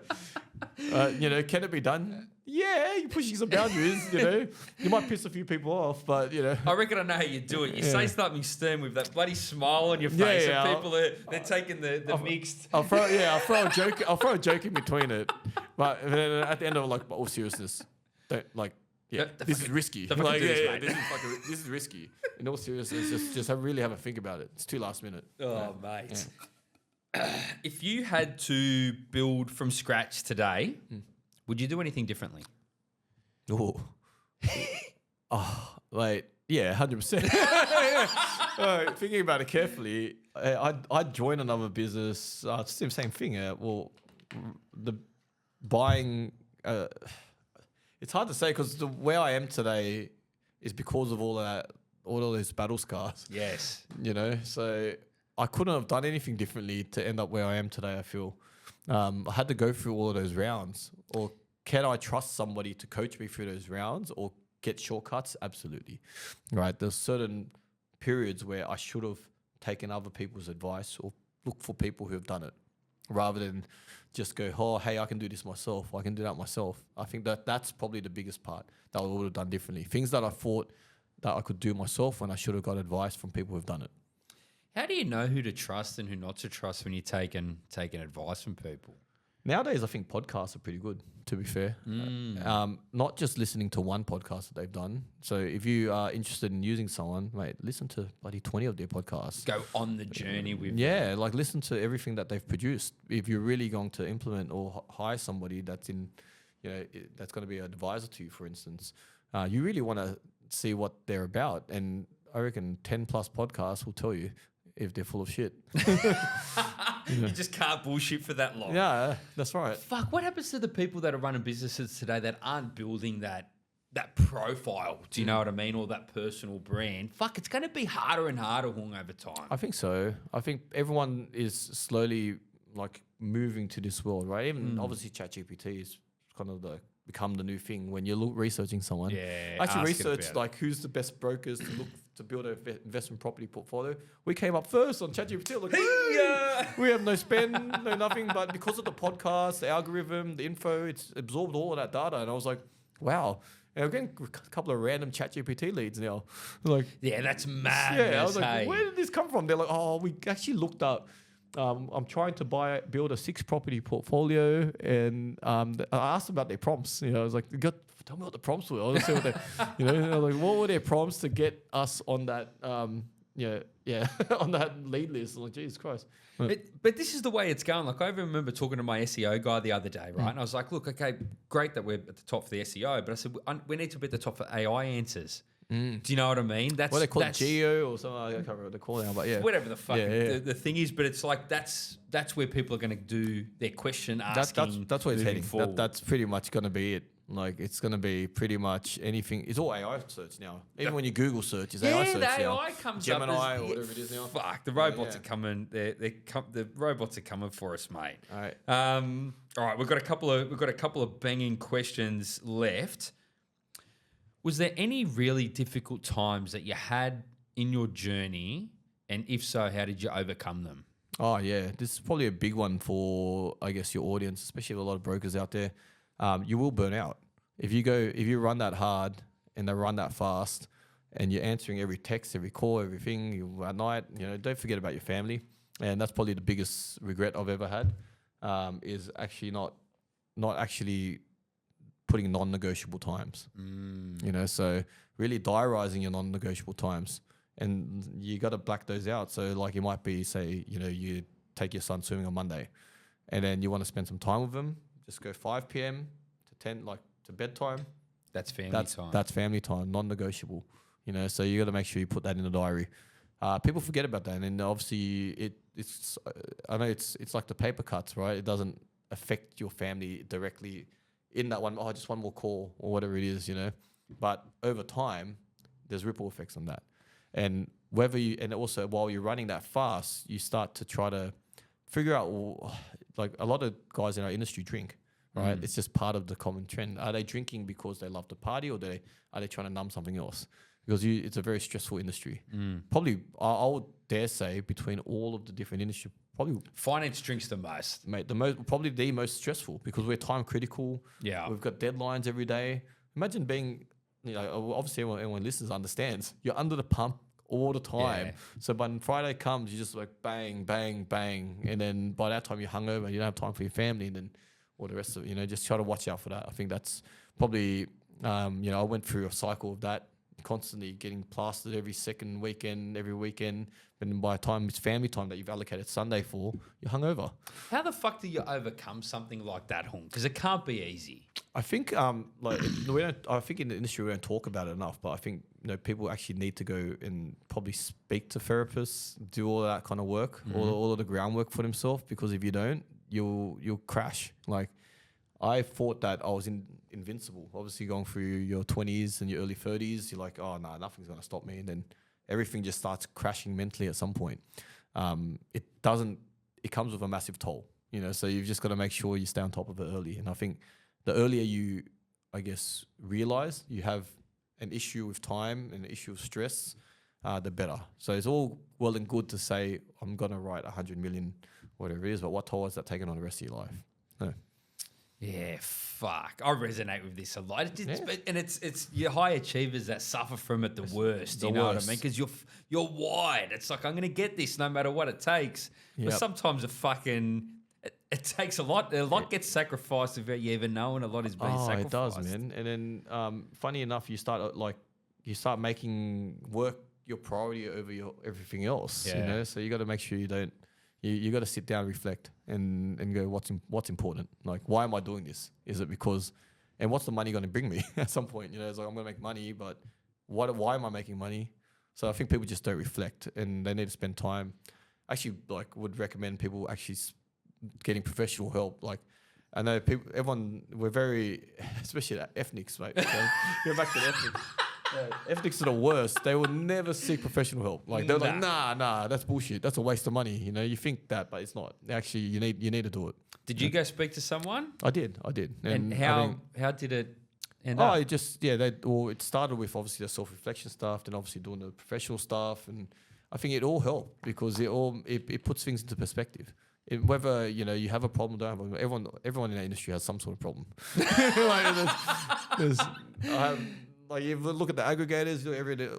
it be done? Yeah, you're pushing some boundaries, You might piss a few people off, but, I reckon I know how you do it. You say something stern with that bloody smile on your face, and people they're taking the mixed. I'll throw a joke in between it, but then at the end of it, like, all seriousness, don't like. Yeah, this is risky. Like, this is risky. In all seriousness, just really have a think about it. It's too last minute. Oh, mate. Yeah. If you had to build from scratch today, would you do anything differently? Oh, wait, yeah, 100%. Thinking about it carefully, I'd join another business. Same thing. The buying. It's hard to say because where I am today is because of all of those battle scars. Yes. So I couldn't have done anything differently to end up where I am today, I feel. I had to go through all of those rounds. Or can I trust somebody to coach me through those rounds or get shortcuts? Absolutely. Right. There's certain periods where I should have taken other people's advice or look for people who have done it rather than just go, oh, hey, I can do this myself. I can do that myself. I think that's probably the biggest part that I would have done differently. Things that I thought that I could do myself when I should have got advice from people who've done it. How do you know who to trust and who not to trust when you're taking advice from people? Nowadays, I think podcasts are pretty good, to be fair. Not just listening to one podcast that they've done. So if you are interested in using someone, mate, listen to bloody 20 of their podcasts. Go on the journey with them. Like listen to everything that they've produced. If you're really going to implement or hire somebody that's that's going to be an advisor to you, for instance, you really want to see what they're about. And I reckon 10 plus podcasts will tell you if they're full of shit. You just can't bullshit for that long. Yeah, that's right. Fuck, what happens to the people that are running businesses today that aren't building that profile, do you know what I mean, or that personal brand? Fuck, it's going to be harder and harder over time. I think so. I think everyone is slowly like moving to this world, right? Even obviously ChatGPT is kind of become the new thing when you're researching someone. Yeah, I actually researched like who's the best brokers to look to build an investment property portfolio. We came up first on ChatGPT. Like, we have no spend, no nothing, but because of the podcast, the algorithm, the info, it's absorbed all of that data. And I was like, wow. And we're getting a couple of random ChatGPT leads now. Like, yeah, that's mad. Yeah, I was like, where did this come from? They're like, oh, we actually looked up. I'm trying to build a 6 property portfolio, and I asked them about their prompts. I was like, tell me what the prompts were. I want to see what they, I was like, what were their prompts to get us on that, on that lead list? I'm like, Jesus Christ. But this is the way it's going. Like, I remember talking to my SEO guy the other day, right? And I was like, look, okay, great that we're at the top for the SEO, but I said, we need to be at the top for AI answers. Do you know what I mean? That's what they call it, Geo or something. I can't remember what they call it now, but yeah, whatever the fuck the thing is. But it's like that's where people are going to do their question asking. That's where it's heading. That's pretty much going to be it. Like it's going to be pretty much anything. It's all AI search now. Even when you Google search, it's AI search now. Yeah, the AI comes Gemini up as, or whatever it is now. Fuck, the robots are coming. The robots are coming for us, mate. All right. All right. We've got a couple of banging questions left. Was there any really difficult times that you had in your journey? And if so, how did you overcome them? Oh, yeah. This is probably a big one for, I guess, your audience, especially a lot of brokers out there. You will burn out. If you run that hard and they run that fast and you're answering every text, every call, everything at night, don't forget about your family. And that's probably the biggest regret I've ever had, is actually not actually putting non-negotiable times, so really diarising your non-negotiable times, and you got to black those out. So like it might be, say, you take your son swimming on Monday and then you want to spend some time with him, just go 5 p.m. to 10, like to bedtime. That's family time. That's family time, non-negotiable, so you got to make sure you put that in the diary. People forget about that. And then obviously it's I know it's like the paper cuts, right? It doesn't affect your family directly in that one, just one more call or whatever it is, But over time, there's ripple effects on that. And and also while you're running that fast, you start to try to figure out, like a lot of guys in our industry drink, right? It's just part of the common trend. Are they drinking because they love to party, or are they trying to numb something else? Because it's a very stressful industry. Probably, I would dare say, between all of the different industries, probably Finance drinks the most. mate, probably the most stressful, because we're time critical. Yeah. We've got deadlines every day. Imagine being, obviously everyone listens understands. You're under the pump all the time. Yeah. So when Friday comes, you just like bang, bang, bang. And then by that time you're hungover, you don't have time for your family, and then all the rest of it, just try to watch out for that. I think that's probably, I went through a cycle of that, constantly getting plastered every second weekend, every weekend. And by the time it's family time that you've allocated Sunday for, you're hungover. How the fuck do you overcome something like that, Hung? Because it can't be easy. I think I think in the industry we don't talk about it enough, but I think people actually need to go and probably speak to therapists, do all of that kind of work, all of the groundwork for themselves, because if you don't, you'll crash. Like, I thought that I was invincible. Obviously, going through your 20s and your early 30s, you're like, oh no, nothing's gonna stop me, and then everything just starts crashing mentally at some point. It doesn't. It comes with a massive toll, So you've just got to make sure you stay on top of it early. And I think the earlier you, I guess, realize you have an issue with time and an issue of stress, the better. So it's all well and good to say, I'm going to write 100 million, whatever it is, but what toll is that taking on the rest of your life? No. Yeah, fuck. I resonate with this a lot. And it's your high achievers that suffer from it the worst. You know what I mean? Because you're wide. It's like, I'm going to get this no matter what it takes. But sometimes it takes a lot. A lot gets sacrificed without you even knowing a lot is being sacrificed. It does, man. And then, funny enough, you start making work your priority over everything else. Yeah. So you got to make sure you don't. You got to sit down, reflect, and go, what's important? Like, why am I doing this? Is it because, and what's the money going to bring me at some point? It's like, I'm going to make money, but why am I making money? So I think people just don't reflect, and they need to spend time. Actually, would recommend people actually getting professional help. Like, I know we're very, especially at ethnics, mate. Okay? Go back to the ethnics. Ethnics are the worst. They will never seek professional help. Like, they're like, nah, that's bullshit. That's a waste of money. You think that, but it's not. Actually, you need to do it. Did you go speak to someone? I did. And how did it end up? It started with obviously the self-reflection stuff, then obviously doing the professional stuff, and I think it all helped because it puts things into perspective. Whether you have a problem, don't have a problem. Everyone in the industry has some sort of problem. Like, if you look at the aggregators,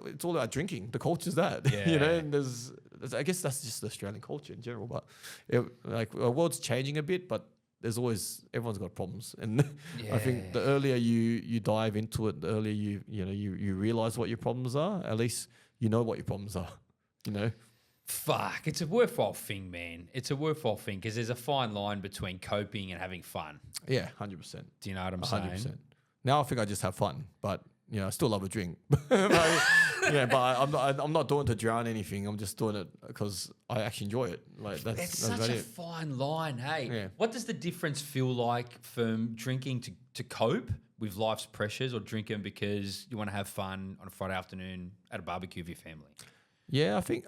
it's all about drinking. The culture's that, and there's I guess that's just the Australian culture in general. But the world's changing a bit, but everyone's got problems. And I think the earlier you dive into it, the earlier you realize what your problems are. At least you know what your problems are. Fuck, it's a worthwhile thing, man. It's a worthwhile thing because there's a fine line between coping and having fun. Yeah, 100%. Do you know what I'm saying? 100%. Now I think I just have fun, but I still love a drink. but I'm not doing it to drown anything. I'm just doing it because I actually enjoy it. It's such a fine line, hey. Yeah. What does the difference feel like from drinking to cope with life's pressures, or drinking because you want to have fun on a Friday afternoon at a barbecue with your family? Yeah, I think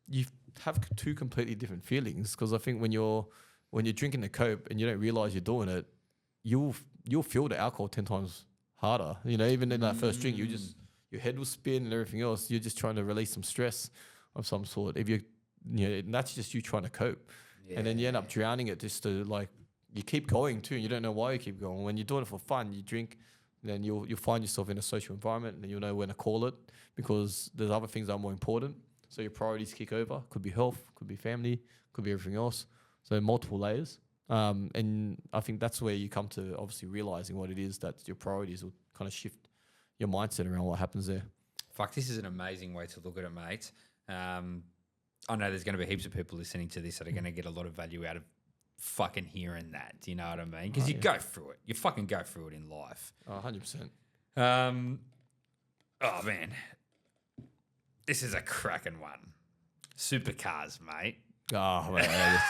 you have two completely different feelings, because I think when you're drinking to cope and you don't realize you're doing it, you'll feel the alcohol 10 times harder. Even in that first drink, your head will spin and everything else. You're just trying to release some stress of some sort. If that's just you trying to cope, and then you end up drowning it just to you keep going too. And you don't know why you keep going. When you're doing it for fun, you drink, then you'll find yourself in a social environment, and you'll know when to call it, because there's other things that are more important. So your priorities kick over. Could be health, could be family, could be everything else. So multiple layers. And I think that's where you come to obviously realizing what it is that your priorities will kind of shift your mindset around what happens there. Fuck, this is an amazing way to look at it, mate. I know there's going to be heaps of people listening to this that are going to get a lot of value out of fucking hearing that. Do you know what I mean? Because you go through it. You fucking go through it in life. 100%. Oh, man. This is a cracking one. Supercars, mate. Oh, man.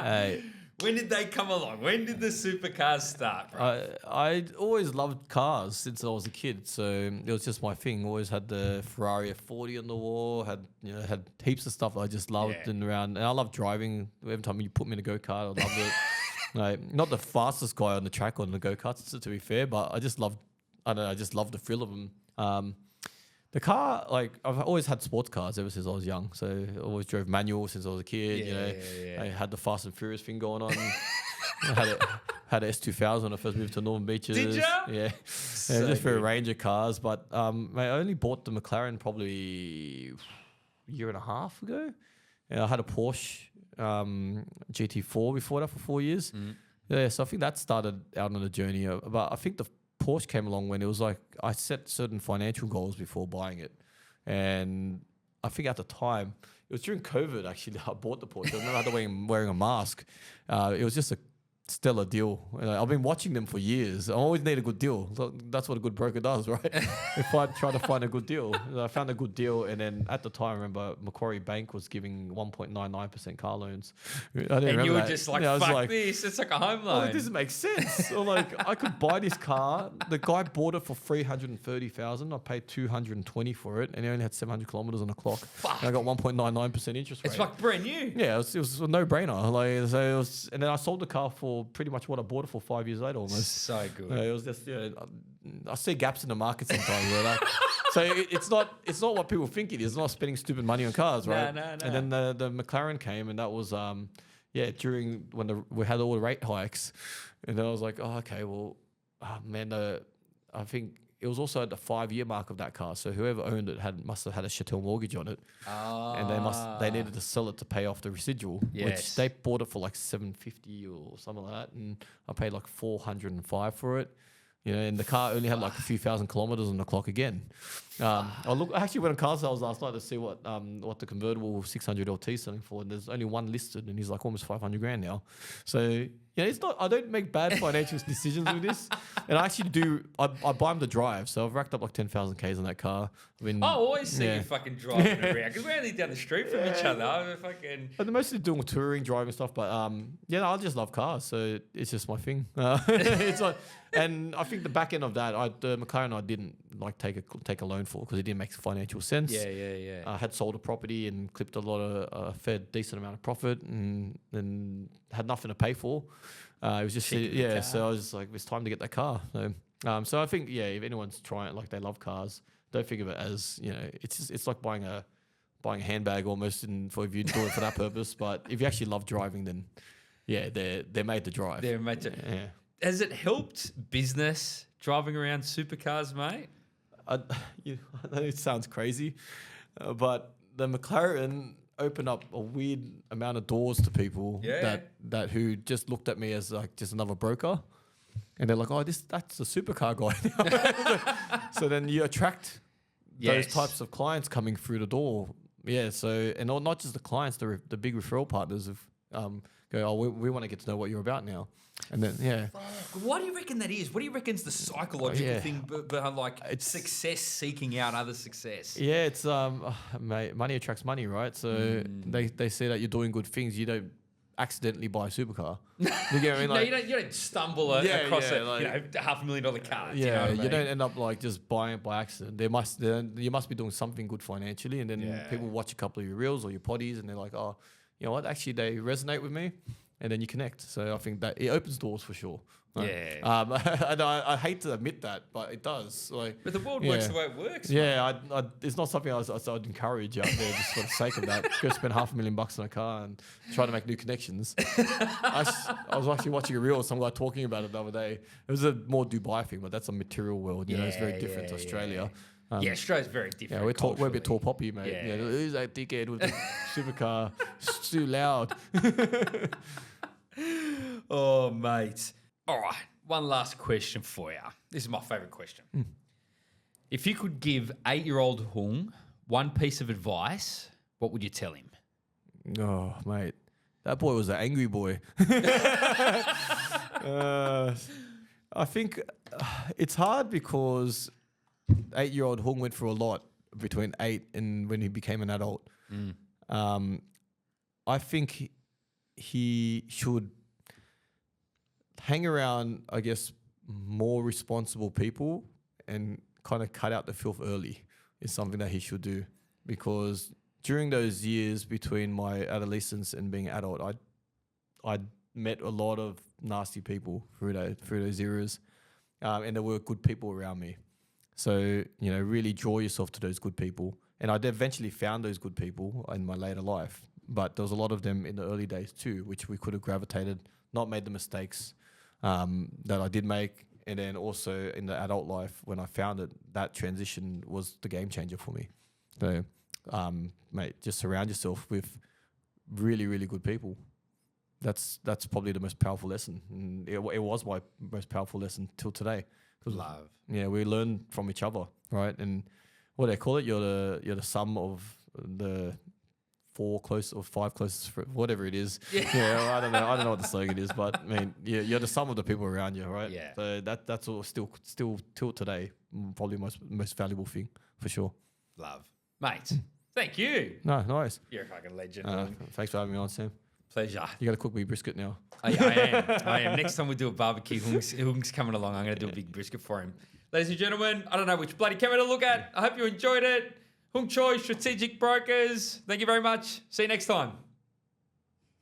Hey. When did they come along? When did the supercars start, bro? I always loved cars since I was a kid, so it was just my thing. Always had the Ferrari F40 on the wall. Had heaps of stuff I just loved and around. And I love driving. Every time you put me in a go-kart, I loved it. Like, not the fastest guy on the track on the go-karts, to be fair, but I just love the thrill of them. The car, like, I've always had sports cars ever since I was young. So I always drove manual since I was a kid. I had the Fast and Furious thing going on. I had a S2000 when I first moved to Northern Beaches. Did ya? Yeah. So just for a good. range of cars. But mate, I only bought the McLaren probably a year and a half ago. And I had a Porsche GT4 before that for 4 years. Yeah, so I think that started out on a journey. But I think the Porsche came along when it was like I set certain financial goals before buying it. And I think at the time, it was during COVID actually that I bought the Porsche. I remember I had to wearing a mask. It was just a stellar deal. I've been watching them for years. I always need a good deal. So that's what a good broker does, right? If I try to find a good deal, I found a good deal, and then at the time, I remember Macquarie Bank was giving 1.99% car loans. I didn't And remember you were that. just like, Yeah, I was fuck like, this. It's like a home oh, loan. this makes sense. Or like, I could buy this car. The guy bought it for 330,000. I paid 220 for it, and he only had 700 kilometers on the clock. Fuck. And I got 1.99% interest rate. It's like brand new. Yeah, it was a no-brainer. Like, so it was, and then I sold the car for pretty much what I bought it for 5 years later, almost. So good. It was just, I see gaps in the market sometimes. So it's not what people think it is. It's not spending stupid money on cars, right? No. And then the McLaren came, and that was during when we had all the rate hikes, and then I was like, oh, okay, well, man, I think it was also at the 5-year mark of that car. So whoever owned it must have had a chattel mortgage on it, and they needed to sell it to pay off the residual, which they bought it for like $750 or something like that, and I paid like $405 for it. And the car only had like a few thousand kilometers on the clock again. I actually went on car sales last night to see what the convertible 600 LT is selling for, and there's only one listed, and he's like almost 500 grand now. So it's not. I don't make bad financial decisions with this, and I actually do. I buy them to drive, so I've racked up like 10,000 Ks on that car. I always see you fucking driving around because we're only down the street from each other. I'm fucking. But mostly doing touring, driving stuff. But I just love cars, so it's just my thing. It's like, and I think the back end of that, the McLaren I didn't like take a loan for because it didn't make financial sense. Yeah. I had sold a property and clipped a fair decent amount of profit, and had nothing to pay for. It was just so I was like, it's time to get that car. So I think if anyone's trying it, like they love cars, don't think of it as it's like buying a handbag almost, and if you do it for that purpose. But if you actually love driving, then they're made to drive. They're made to. Yeah. Has it helped business driving around supercars, mate? I know it sounds crazy, but the McLaren opened up a weird amount of doors to people that who just looked at me as like just another broker, and they're like, oh, that's a supercar guy. So then you attract those types of clients coming through the door. Yeah. So, and not just the clients, the big referral partners go, oh, we want to get to know what you're about now. And then, What do you reckon that is? What do you reckon's the psychological thing behind like success seeking out other success? Yeah, it's mate, money attracts money, right? So they say that you're doing good things. You don't accidentally buy a supercar. You get what I mean? Like, no, you don't stumble across $500,000 car. Yeah, you don't end up like just buying it by accident. You must be doing something good financially, and then people watch a couple of your reels or your potties, and they're like, oh, you know what? Actually, they resonate with me. And then you connect. So I think that it opens doors for sure. Yeah. I hate to admit that, but it does. Like, but the world works the way it works. Yeah, it's not something I'd encourage out there just for the sake of that. Go spend $500,000 on a car and try to make new connections. I was actually watching a reel of some guy talking about it the other day. It was a more Dubai thing, but that's a material world. It's very different to Australia. Australia's very different. We're a bit tall poppy, mate. Yeah. Who's that dickhead with the supercar? It's too loud. Oh, mate. All right. One last question for you. This is my favourite question. If you could give 8-year-old Hung one piece of advice, what would you tell him? Oh, mate. That boy was an angry boy. I think it's hard because 8-year-old Hung went through a lot between 8 and when he became an adult. I think he should hang around, I guess, more responsible people and kind of cut out the filth early is something that he should do. Because during those years between my adolescence and being adult, I met a lot of nasty people through those eras, and there were good people around me. So, really draw yourself to those good people. And I eventually found those good people in my later life. But there was a lot of them in the early days too, which we could have gravitated, not made the mistakes that I did make. And then also in the adult life, when I found it, that transition was the game changer for me. So, mate, just surround yourself with really, really good people. That's probably the most powerful lesson. And it was my most powerful lesson till today. Love. Yeah, we learn from each other, right? And what do they call it? You're the sum of the five closest friends, whatever it is. Yeah, I don't know what the slogan is, but I mean, you're the sum of the people around you, right? Yeah. So that's all still till today, probably most valuable thing for sure. Love. Mate, thank you. No, nice. You're a fucking legend. Thanks for having me on, Sam. Pleasure. You got to cook me brisket now. I am. Next time we do a barbecue, Hung's coming along. I'm going to do a big brisket for him. Ladies and gentlemen, I don't know which bloody camera to look at. I hope you enjoyed it. Hung Chuy, Strategic Brokers. Thank you very much. See you next time.